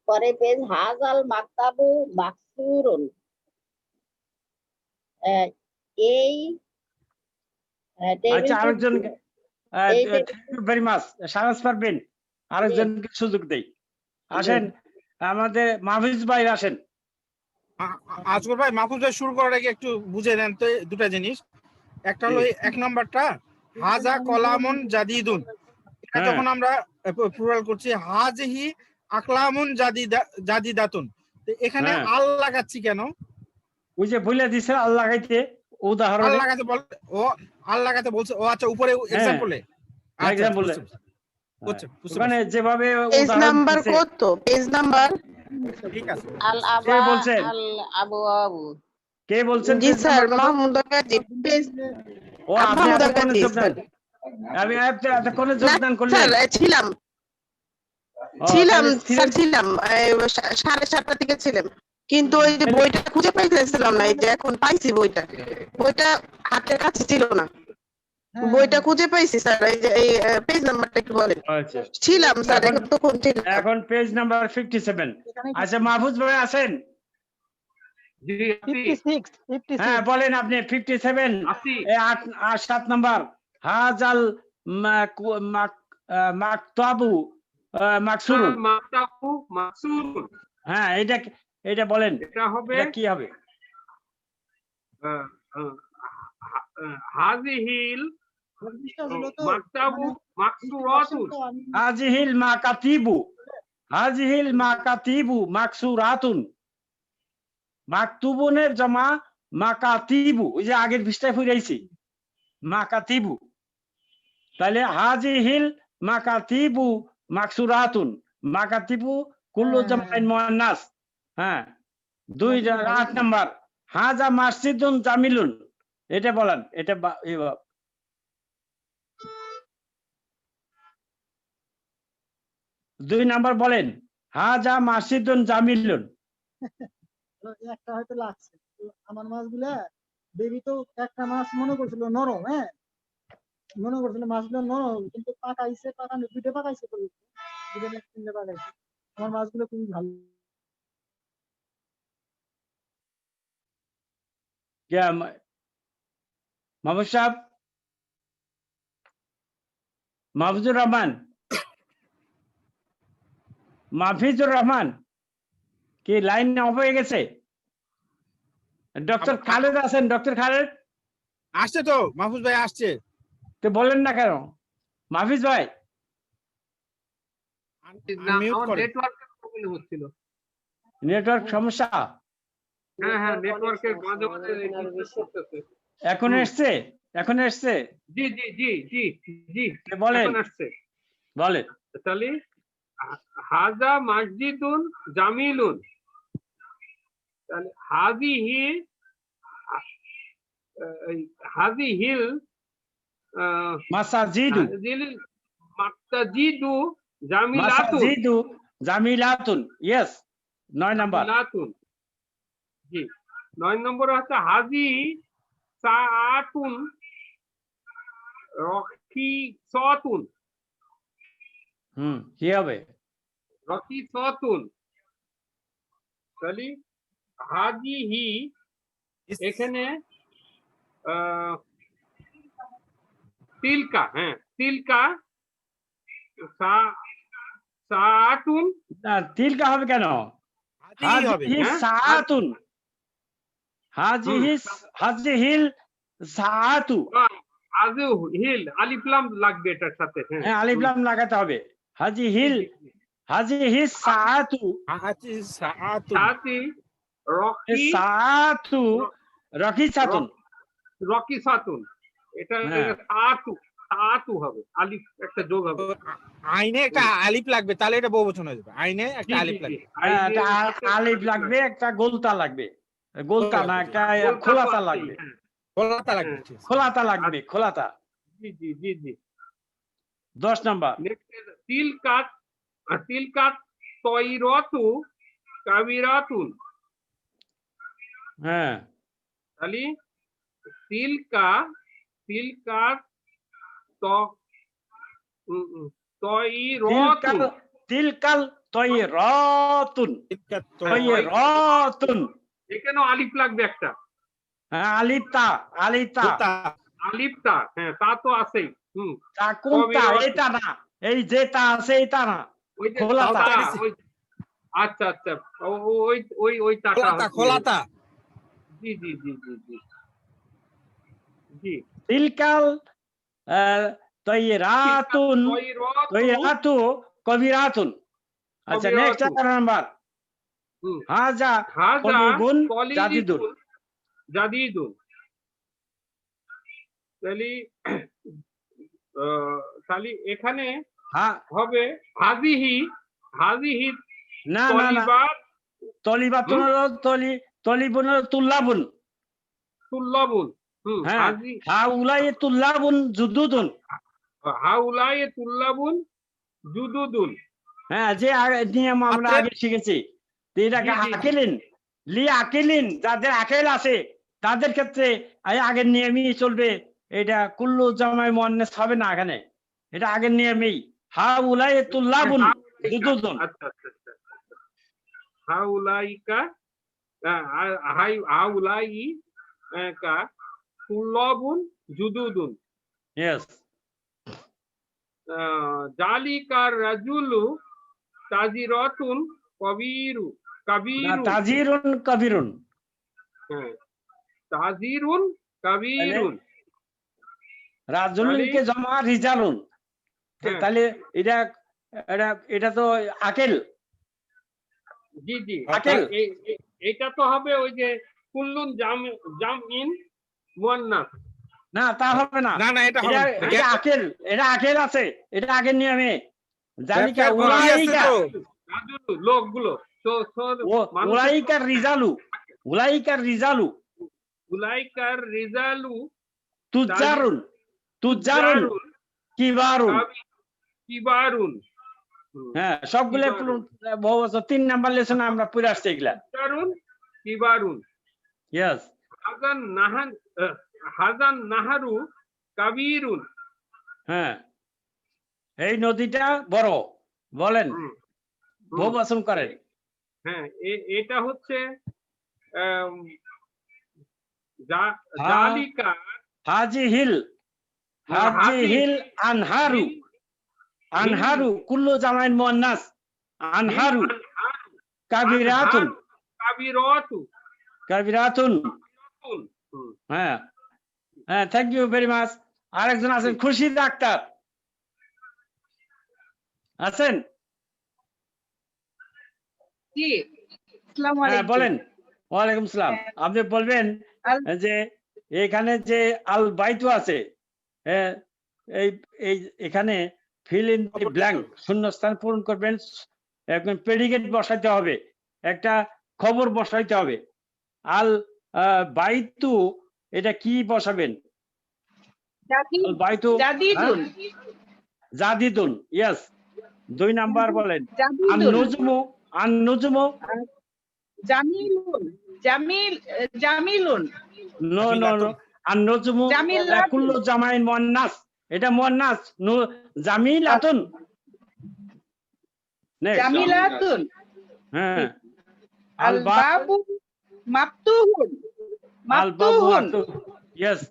পরে পেজ হাজাল মাকতাবু মাকসুরুন, এই আচ্ছা, আরেকজন, এই thank you very much. Shahnaz Parvin, আরেকজনকে সুযোগ দেই। আসেন, আমাদের মাহফুজ ভাই আসেন। আজগর ভাই, মাহফুজ ভাই শুরু করার আগে একটু বুঝে দেন তো দুটা জিনিস। একটা হলো এই 1 নাম্বারটা হাজা কলামুন জাদিদুন, এটা হ্যাঁ। যখন আমরা প্লুরাল করছি হাজিহি আকলামুন জাদিদাতুন, তো এখানে হ্যাঁ। আল লাগাচ্ছি কেন? ওই যে বলে দিছে আল্লাহ গাইতে উদাহরণ। আল লাগাতে বলছে। ও আচ্ছা, উপরে এক্সাম্পলে। এক্সাম্পলে বুঝতে ওখানে পারছি। যেভাবে পেজ উদাহরণ নাম্বার দিছে, কত? Page number? ঠিক আছে। আল কে আবা বলছেন? আল আবু আবু। কে বলছেন? জি পেজ স্যার, নাম্বার কত? মাহমুদ আকাজি। পেজ ও, আপনি মাহমুদ এতক্ষণে আকাজি যোগদান, স্যার। আমি এতক্ষণে না যোগদান করলেন? স্যার, ছিলাম ও, ছিলাম তাহলে স্যার, ছিলাম 7:30 থেকে ছিলাম, কিন্তু ওই যে বইটা খুঁজে পাইতেছিলাম না। এই যে এখন পাইছি বইটা, বইটা হাতের কাছে ছিল না। বইটা খুঁজে পাইছি স্যার। এই যে এই পেজ নাম্বারটা একটু বলেন। আচ্ছা, ছিলাম স্যার, এখন- তখন ছিলাম। এখন পেজ নাম্বার 57। আচ্ছা, মাহফুজ ভাই আছেন? 56 হ্যাঁ, বলেন আপনি। 57 7 নাম্বার, হাজাল মাকতাবু মাকসুরুন। হ্যাঁ, এটা বলেন, এটা হবে এটা কি হবে? হাজিহিল মাকতাবু মাকসুরাতুন হাজিহিল মাকাতিবু, হাজিহিল মাকাতিবু মাকসুরাতুন। মাকতুবুনের জমা মাকাতিবু, ওই যে আগের পৃষ্ঠায় ফুরাইছি মাকাতিবু। তাহলে হাজিহিল মাকাতিবু মাকসুরাতুন, মাকাতিবু কুল্লু জামাইন মুআন্নাস। হ্যাঁ, 8 নাম্বার হাজা মাসজিদুন জামিলুন, এটা বলেন, এটা 2 নাম্বার বলেন হাজা মাসজিদুন জামিলুন। একটা হয়তো লাগছে তো আমার মাছগুলা বেবি তো একটা মাছ মনে করছিল নরম, হ্যাঁ মনে করছিল মাছগুলো নরম, কিন্তু পাকাইছে, পাকানো দুটো পাকাইছে তো দুটো না তিনটে পাকাইছে। আমার মাছগুলো খুবই ভালো। মাহবুব সাহেব, মাহফুজুর রহমান, মাহফিজুর রহমান কি লাইন অফ হয়ে গেছে? ডক্টর খালেদ আছেন? ডক্টর খালেদ আসছে তো, মাহফুজ ভাই আসছে। তো বলেন না কেন মাহফিজ ভাই? মিউট করেন। নেটওয়ার্কের প্রবলেম হচ্ছিল। নেটওয়ার্ক সমস্যা হ্যাঁ নেটওয়ার্কের মাঝে মাঝে ডিস্টার্ব করতেছে। এখন এসছে? এখন এসছে? জি জি জি জি জি বলেন, এখন আসছে। বলেন। তাহলে হাজা মসজিদুন জামিলুন, তাহলে হাজিহি হাজিহিল মাসাজিদু, মাকতাজিদু জামিলাতুন, মাসাজিদু জামিলাতুন। Yes, 9 number. জামিলাতুন। জি 9 নম্বর হচ্ছে হাজি সাআতুন রকিসাতুন, কি হবে? রকিসাতুন। তাহলে হাজিহি এখানে তিলকা, হ্যাঁ তিলকা সাআতুন। না, তিলকা হবে কেন? হাজিহি হবে। হাজিহি সাআতুন, হাজিহিল সাআতু। হিল আলিফ লাম লাগবে এটার সাথে। হ্যাঁ, আলিফ লাম লাগাতে হবে। হাজিহিল, হাজিহিস সাআতু, হাজি সাআতু, সাআতি রকি সাআতু রকিসাতুন, রকিসাতুন। এটা সাআতু, সাআতু হবে, আলিফ একটা যোগ হবে। আইনে একটা আলিফ লাগবে, তাহলে এটা বহুবচন হয়ে যাবে। আইনে একটা আলিফ লাগবে। একটা আলিফ লাগবে, একটা গোলতা লাগবে। গোলতা না, একটা খোলাতা লাগবে। খোলাতা লাগবে, খোলাতা লাগবে, খোলাতা। জি জি জি জি 10 নাম্বার। তিলকাত, তিলকাত তয়রাতু কাবিরাতুন। হ্যাঁ, তাহলে তিলকাত তয়রাতু, তিলকাল তয়রাতুন, তয়রাতুন। এখানেও আলিফ লাগবে একটা। হ্যাঁ, আলিফতা, আলিফতা, আলিফতা। হ্যাঁ, তা তো আছেই। তা কোনটা? এটা না, এই যেটা আছে এটা না, খোলাতা। আচ্ছা আচ্ছা, ওই ওই ওই তাটা, খোলাতা। জি জি জি জি জি জি। তিলকাল তয়রাতুন, তয়রাতু কবিরাতুন। আচ্ছা, নেক্সট 11 নাম্বার। হাজা কলিবুন জাদিদুন, জাদিদুন। তাহলে এখানে হবে হাজিহি, হাজিহি না না না, তলিবাতুন হলো তলিবুন হলো তুল্লাবুন, তুল্লাবুন। হ্যাঁ, হাউলাই তুল্লাবুন জুদুদুন, হাউলাই তুল্লাবুন জুদুদুন। হ্যাঁ, যে নিয়ম আমরা আগে শিখেছি। এটাকে আকিলিন, লি আকিলিন, যাদের আকেল আছে তাদের ক্ষেত্রে আগের নিয়মই চলবে। এটা কুল্লু জামাই মুআন্নাস হবে না এখানে, এটা আগের নিয়মেই। হাউলাই তুল্লাবুন জুদুদুন। আচ্ছা আচ্ছা আচ্ছা, হাউলাইকা হাউলাই কা তুল্লাবুন জুদুদুন। ইয়েস। জালিকার রাজুলু তাজিরাতুন কবিরু, কাবিরু। তাজিরুন কবিরুন। হ্যাঁ, তাজিরুন কাবিরুন। রাজুলকে জমা রিজালুন, হ্যাঁ। তাহলে এটা এটা এটা তো আকেল। জি জি আকেল। এটা তো হবে ওই যে কুল্লুন জাম ইন মুয়ান্নাস। না তা হবে না, না না এটা হবে না। এটা আকেল, এটা আকেল আছে, এটা আগের নিয়মে। জালিকা ব্যাখ্যার ত্রুটি আছে উলাইকা, তো। লোকগুলো উলাইকা রিজালু, উলাইকা রিজালু উলাইকার রিজালু তুজারুন, তুজারুন কিবারুন। কিবারুন। হ্যাঁ, সবগুলো বহুবচন 3 নাম্বার লেসনে আমরা পড়ে আসছি এগুলা। কিবারুন। ইয়েস। হাজান নাহারু কাবীরুন। হ্যাঁ, এই নদীটা বড়। বলেন, বহুবচন করেন। হ্যাঁ, এটা হচ্ছে জালিকা হাজিহিল, হাজিহিল আনহারু, আনহারু কুল্লু জামাইন মুয়ান্নাস, আনহারু কাবিরাতুন, কাবিরাতু, কাবিরাতুন। হ্যাঁ হ্যাঁ, থ্যাংক ইউ ভেরি মাচ। আরেকজন আছেন খুরশিদ আক্তার, আছেন? জি, আসসালামু হ্যাঁ আলাইকুম। বলেন। ওয়ালাইকুম সালাম। আপনি বলবেন যে এখানে যে আল বাইতু আছে, এই এই এখানে ফিল ইন দি ব্ল্যাঙ্ক, শূন্যস্থান পূরণ করবেন। একদম প্রেডিকেট বসাইতে হবে, একটা খবর বসাইতে হবে। আল বাইতু, এটা কি বসাবেন? আল বাইতু জাদিদুন। জাদিদুন, ইয়েস। 2 নাম্বার বলেন। আন জাদিদুন। নুজমু, আন নুজমু জামিলুন, জামিলুন। নো নো নো, আন নুজমু জামিলাতুন। কুল্লু জামাইন মুয়ান্নাস, এটা মুয়ান্নাস। জামিলাতুন। নেক্সট। জামিলাতুন। হ্যাঁ, আল বাবু মাফতুহুন, আল বাবু মাফতুহুন। ইয়েস।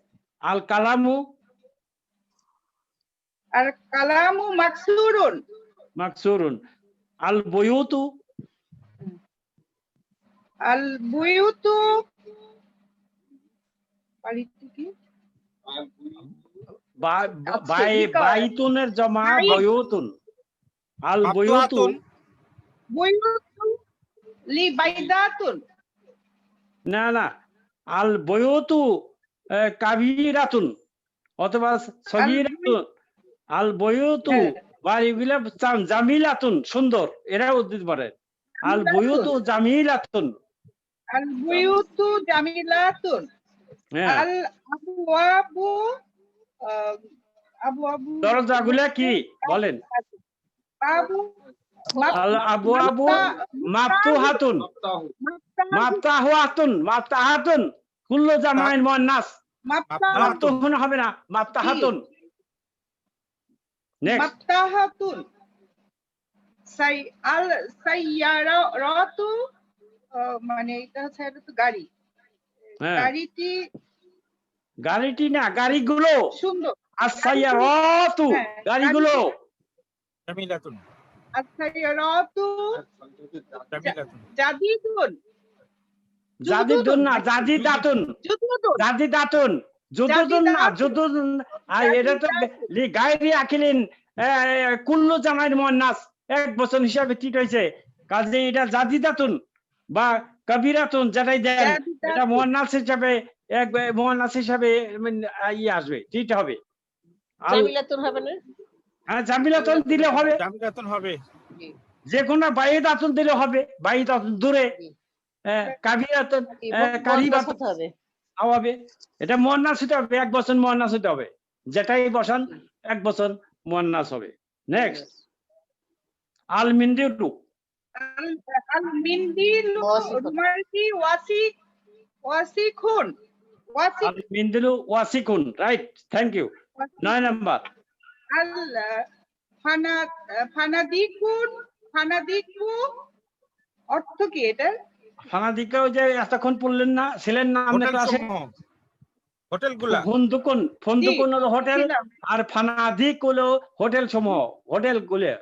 আল কালামু, আর কালামু মাকসুরুন, মাকসুরুন। আল বুয়ুতু, আল বুয়ুতু বাড়িটি কি? বাইতুনের জমা বুয়ুতুন। আল বুয়ুতু, বুয়ুতু লি বাইদাতুন। না না, আল বুয়ুতু কাবিরাতুন অথবা সগীরাতুন। আল বুয়ুতু বাড়িগুলা জামিলাতুন, সুন্দর, এরাও দিতে পারে। আল বুয়ুতু জামিলাতুন। আল বুয়ুতু জামিলাতুন। হ্যাঁ, আল আবওয়াবু আবওয়াবু দরজাগুলা কি বলেন? আবু আল আবওয়াবু মাফতুহাতুন, মাফতাহুয়াতুন, মাফতাহাতুন কুল্লু জামাইন মুয়ান্নাস। মাফতুহুন হবে না, মাফতাহাতুন। নেক্সট। মাফতাহাতুন। আল সাইয়ারাতু, মানে এটা হচ্ছে একটা গাড়ি। হ্যাঁ, গাড়িটি, গাড়িটি না, গাড়িগুলো। সুন্দর। আস-সাইয়ারাতু, গাড়িগুলো। জামিলাতুন, আস-সাইয়ারাতু জাদিদুন। জাদিদুন না, জাদিদাতুন, জুদুদুন। জাদিদাতুন, জুদুদুন না, জুদুদুন। আর এটা তো গায়রি আকিলিন কুল্লু জামাইন মুয়ান্নাস, 1 বছর হিসাবে ঠিক হয়েছে। কাজে এটা জাদিদাতুন বা কবিরাতুন যেটাই দেন, এটা মুয়ান্নাস হিসাবে, মুয়ান্নাস হিসাবে আসবে, ঠিক হবে। জামিলাতুন হবে না? হ্যাঁ, জামিলাতুন দিলে হবে, জামিলাতুন হবে। যে কোনো বাইদাতুন দিলে হবে, বাইদাতুন দূরে, কাবিরাতুন, কারিবাতুন হবে। এটা মুয়ান্নাস হতে হবে, 1 বছর মুয়ান্নাস হতে হবে। যেটাই বসান 1 বছর মুয়ান্নাস হবে। নেক্সট। আল মিন্দিরু, আল মিন্দিলু মারকি ওয়াসিক, ওয়াসিকুন, ওয়াসিক। আল মিন্দিরু ওয়াসিকুন, রাইট, থ্যাংক ইউ। 9 নাম্বার। আল ফানাদিকুন, ফানাদিকু অর্থ কি এটা? ফানাদিকা ওই যে এতক্ষণ পড়লেন না, ছিলেন না আপনি ক্লাসে? হোটেলগুলা। ফন্দুকুন হলো হোটেল, আর ফানাদিক হলো হোটেল সমূহ, হোটেল গুলো।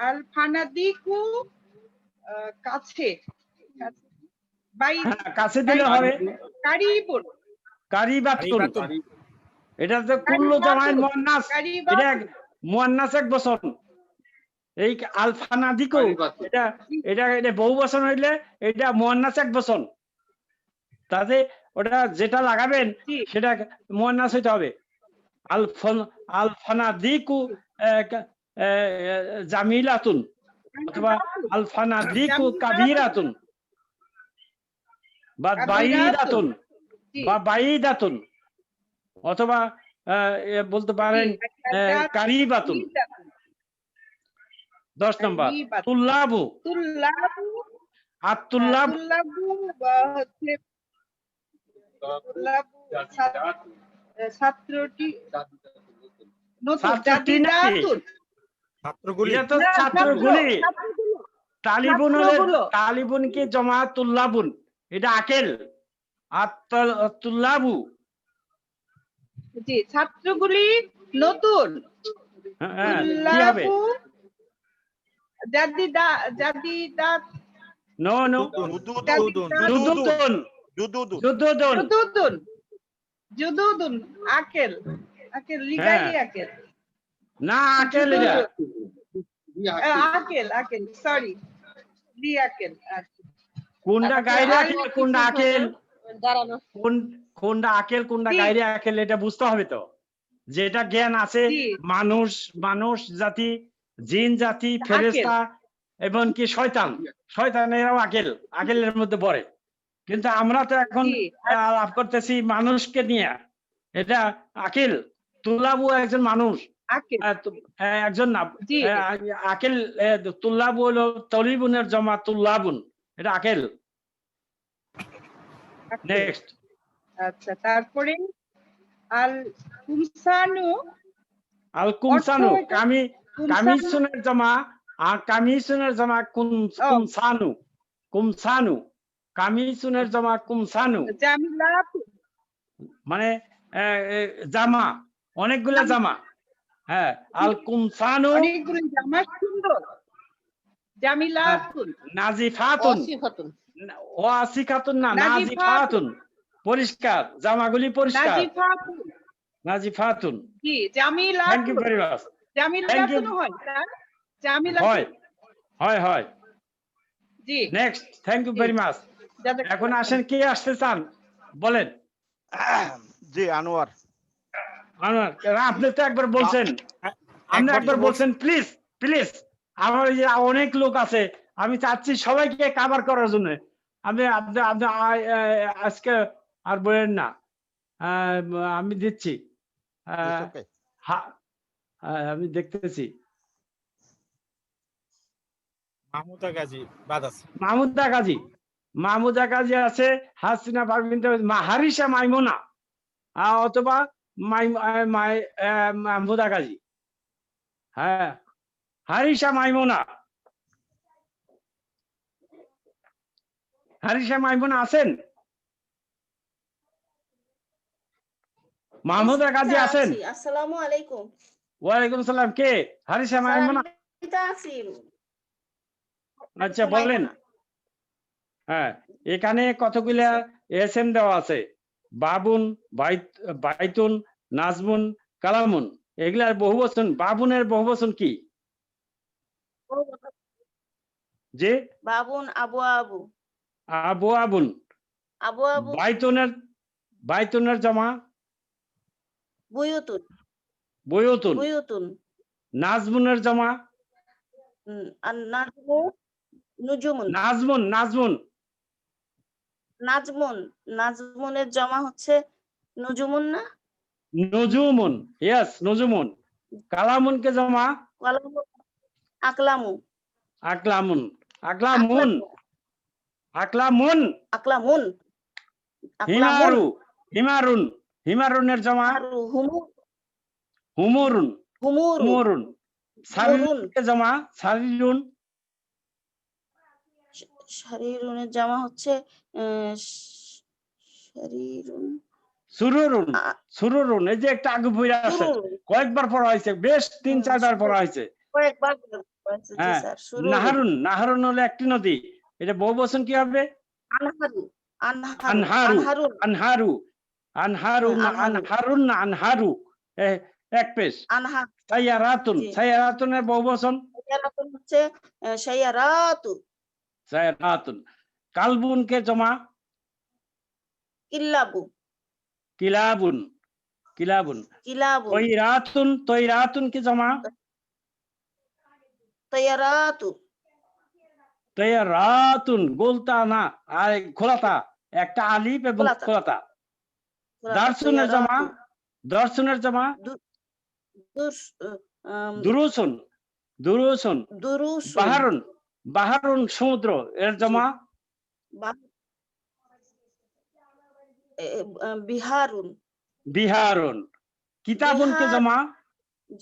আল ফানাদিকু কাছে, কাছে দিলে হবে, কারিপুর কারিবাতুন এটা তো কুল্লু জামাইন মুয়ান্নাস এটা মুয়ান্নাস এক বচন এই আলফানাদিকু এটা এটা এটা বহু বচন হইলে এটা মুয়ান্নাস এক বচন তাতে ওটা যেটা লাগাবেন সেটা মুয়ান্নাস হইতে হবে আলফানাদিকু জামিলাতুন অথবা আলফানাদিকু কাবীরাতুন বা বাইদাতুন বা বাইদাতুন অথবা বলতে পারেন কারিবাতুন 10 নম্বর তুল্লাবু আতুল্লাব হচ্ছে ছাত্রটি নতুন জাদিদাতুন ছাত্রগুলি এটা তো ছাত্রগুলি তালিবুন হলে তালিবুন কি জমা তুল্লাবুন এটা আকেল তুল্লাবু জি ছাত্রগুলি নতুন কি হবে জাদিদাত নো নো জুদুদুন আকেল লিগাই আকেল না আকেল আকেল সরি লি আকেল কোনটা গায়রে আকেল কোনটা আকেল কোনটা আকেল কোনটা গায়রে আকেল এটা বুঝতে হবে তো যেটা জ্ঞান আছে মানুষ জাতি জিন জাতি ফেরেশতা এবং কি শয়তানেরাও আকেলের মধ্যে পড়ে কিন্তু আমরা তো এখন লাভ করতেছি মানুষকে নিয়ে এটা আকেল তুলাবু একজন মানুষ একজন না আকেল তুল্লাবু হলো তলিবুনের জমা তুল্লাবুন এটা আকেল নেক্সট আচ্ছা তারপরে আল কুমসানু কামিসুনের জমা কুমসানু কামিসুনের জমা কুমসানু মানে জামা অনেকগুলা জামা হ্যাঁ আল কুমসানু অনেকগুলো জামা সুন্দর জামিলাতুন নাজিফাতুন ওয়াসিকাতুন না নাজিফাতুন পরিষ্কার জামাগুলি পরিষ্কার নাজিফাতুন জি জামিলাতুন থ্যাংক ইউ ভেরি মাচ জামিলাতুন হয় স্যার জামিলাতুন হয় জি next thank you very much এখন আসেন কে আসতে চান বলেন জি আনোয়ার আপনি তো একবার বলছেন প্লিজ আমার এই যে অনেক লোক আছে আমি চাচ্ছি সবাইকে কভার করার জন্য আপনি আজকে আর বলেন না আমি দিচ্ছি আমি দেখতেছি মাহমুদা গাজী আছে হাসিনা পারভিন হারিসা মাইমুনা অথবা মাহমুদা গাজী হ্যাঁ হারিসা মাইমুনা আছেন মাহমুদা গাজী আছেন আসসালামু আলাইকুম ওয়ালাইকুম সালাম কে হারিসা মাইমুনা আচ্ছা বলেন হ্যাঁ এখানে কতগুলা এসএম দেওয়া আছে বাবুন বাইতুন নাজমুন কালামুন এগুলার বহুবচন বাবুনের বহুবচন কি জি বাবুন আবু আবুন বাইতুনের জমা বুয়ুতুন নাজমুনের জমা নাজমুনের জমা হচ্ছে নুজুমুন না নুজুমুন ইয়েস নুজুমুন কালামুনকে জমা আকলামুন হিমারুনের জমা হুমুরুন সারিরুনকে জমা শারীরুনের জামা হচ্ছে সুরুরুন এই যে একটা আগে বইরা আছে কয়েকবার পড়া হয়েছে বেশ 3-4 বার পড়া হয়েছে হ্যাঁ নাহারুন হলো একটি নদী এটা বহুবচন কি হবে আনহারু আনহারুন আনহারু আনহারু না আনহারু। আনহারুন না আনহারু এক পেশ আনহা সাইয়ারাতুন জি। সাইয়ারাতুনের বহুবচন সাইয়ারাতুন হচ্ছে সাইয়ারাতু। সাইয়ারাতুন কালবুনকে জমা কিল্লাবু কিলাবুন কিলাবুন কিলাবুন তৈরাতুন কি জমা তায়ারাতু তৈরাতুন গোলতা না আর খোলাতা একটা আলিফ এবং খোলাতা। খোলাতা দারসুনের জমা দর্শনের জমা দুরুসুন দুরুসুন দুরুসুন বাহারুন বাহারুন সমুদ্র এর জমা বিহারুন বিহারুন কিতাবুন কে জমা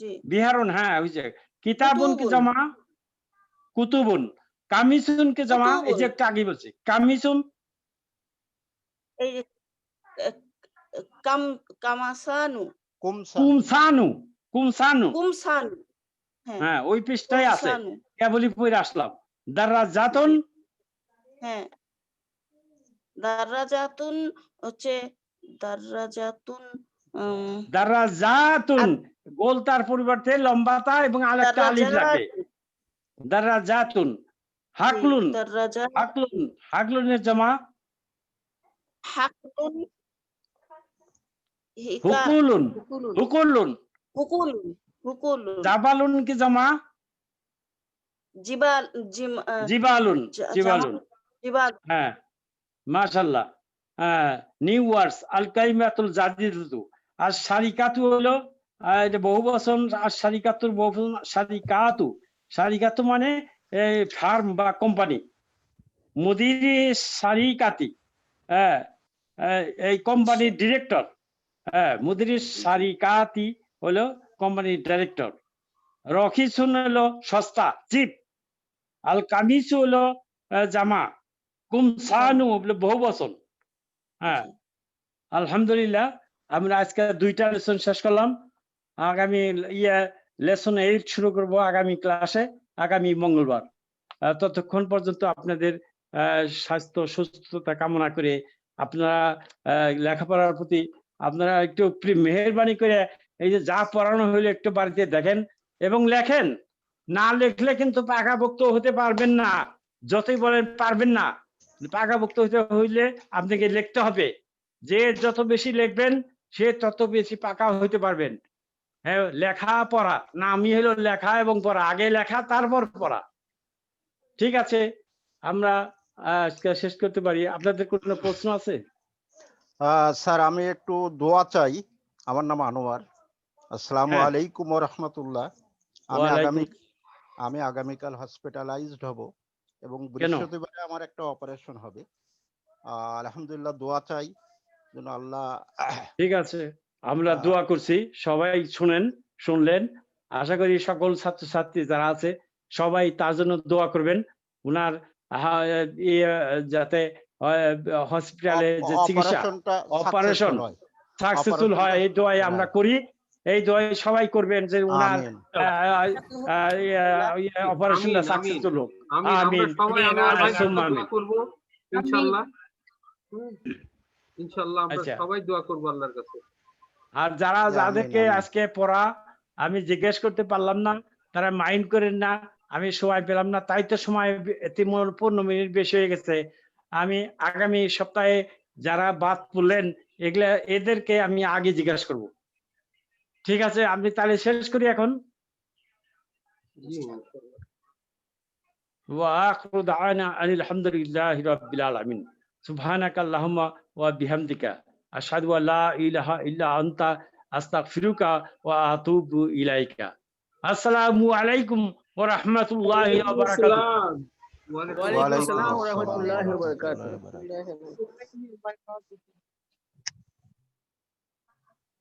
জি বিহারুন হ্যাঁ হইছে কিতাবুন কে কুতুবুন। জমা কুতুবুন কামিসুন কে জমা এই কুতুবুন। যে একটা আগে বলছি কামিসুন এই যে কামাসানু কুমসানু কুমসানু কুমসানু হ্যাঁ ওই পৃষ্ঠায় আছে কুমসানু কেবলই পড়ে আসলাম দারাজাতুন হ্যাঁ দারাজাতুন হচ্ছে দারাজাতুন দারাজাতুন গোলতার পরিবর্তে লম্বাতা এবং আরেকটা আলিফ লাগে দারাজাতুন হাকলুন হাকলুন হাকলুনের জমা হাকলুন হুকুলুন হুকুলুন হুকুলুন হুকুলুন জাবালুন কি জমা জিবাল জিবালুন জিবালুন জিবাল হ্যাঁ মাশাআল্লাহ নিউ ওয়ার্ডস আল কালিমাতুল জাদিদু আর শারিকাতু হলো এটা বহুবচন আর শারিকাতুর বহুবচন শারিকাতু শারিকাতু মানে ফার্ম বা কোম্পানি মুদিরি শারিকাতি এই কোম্পানির ডিরেক্টর মুদিরি শারিকাতি হলো কোম্পানির ডাইরেক্টর রখিসুন হলো সস্তা চিপ আল কামিসু হলো জামা কুমসানু হলো বহুবচন হ্যাঁ আলহামদুলিল্লাহ আমরা আজকে 2টা লেসন শেষ করলাম আগামী লেসন 8 শুরু করব আগামী ক্লাসে আগামী মঙ্গলবার ততক্ষণ পর্যন্ত আপনাদের স্বাস্থ্য সুস্থতা কামনা করে আপনারা লেখাপড়ার প্রতি আপনারা একটু মেহেরবানি করে এই যে যা পড়ানো হইলো একটু বাড়িতে দেখেন এবং লেখেন না লিখলে কিন্তু পাকাপোক্ত হতে পারবেন না যতই বলেন পারবেন না পাকাপোক্ত হতে হইলে আপনাকে লিখতে হবে যে যত বেশি লিখবেন সে তত বেশি পাকা হইতে পারবেন হ্যাঁ লেখা পড়া না আমি হলো লেখা এবং পড়া আগে লেখা তারপর পড়া ঠিক আছে আমরা আজকে শেষ করতে পারি আপনাদের কোনো প্রশ্ন আছে স্যার আমি একটু দোয়া চাই আমার নাম আনোয়ার আসসালামু আলাইকুম ওয়া রাহমাতুল্লাহ আমি আগামীকাল হসপিটালাইজড হব এবং বৃহস্পতিবারে আমার একটা অপারেশন হবে আলহামদুলিল্লাহ দোয়া চাই যেন আল্লাহ ঠিক আছে আমরা দোয়া করছি সবাই শুনলেন আশা করি সকল ছাত্রছাত্রী যারা আছে সবাই তার জন্য দোয়া করবেন উনার যাতে হসপিটালে যে চিকিৎসা অপারেশন সাকসেসফুল হয় এই দোয়াই আমরা করি এই দোয়াই সবাই করবেন যে উনার অপারেশনটা সাকসেসফুল হোক আমিন ইনশাআল্লাহ ইনশাআল্লাহ আমরা সবাই দোয়া করব আল্লাহর কাছে আর যাদেরকে আজকে পড়া আমি জিজ্ঞেস করতে পারলাম না তারা মাইন্ড করেন না আমি সময় পেলাম না তাই তো সময় 15 মিনিট বেশি হয়ে গেছে আমি আগামী সপ্তাহে যারা বাদ পড়লেন এগুলা এদেরকে আমি আগে জিজ্ঞাসা করব ঠিক আছে আপনি তাহলে শেষ করি এখন ওয়া আখিরু দাওয়ানা আলহামদুলিল্লাহি রাব্বিল আলামিন সুবহানাকা আল্লাহুম্মা ওয়া বিহামদিকা আশহাদু আল্লা ইলাহা ইল্লা আনতা আস্তাগফিরুকা ওয়া আতুবু ইলাইকা আসসালামু আলাইকুম ওয়া রাহমাতুল্লাহি ওয়া বারাকাতুহু ওয়া আলাইকুম আসসালাম ওয়া রাহমাতুল্লাহি ওয়া বারাকাতুহু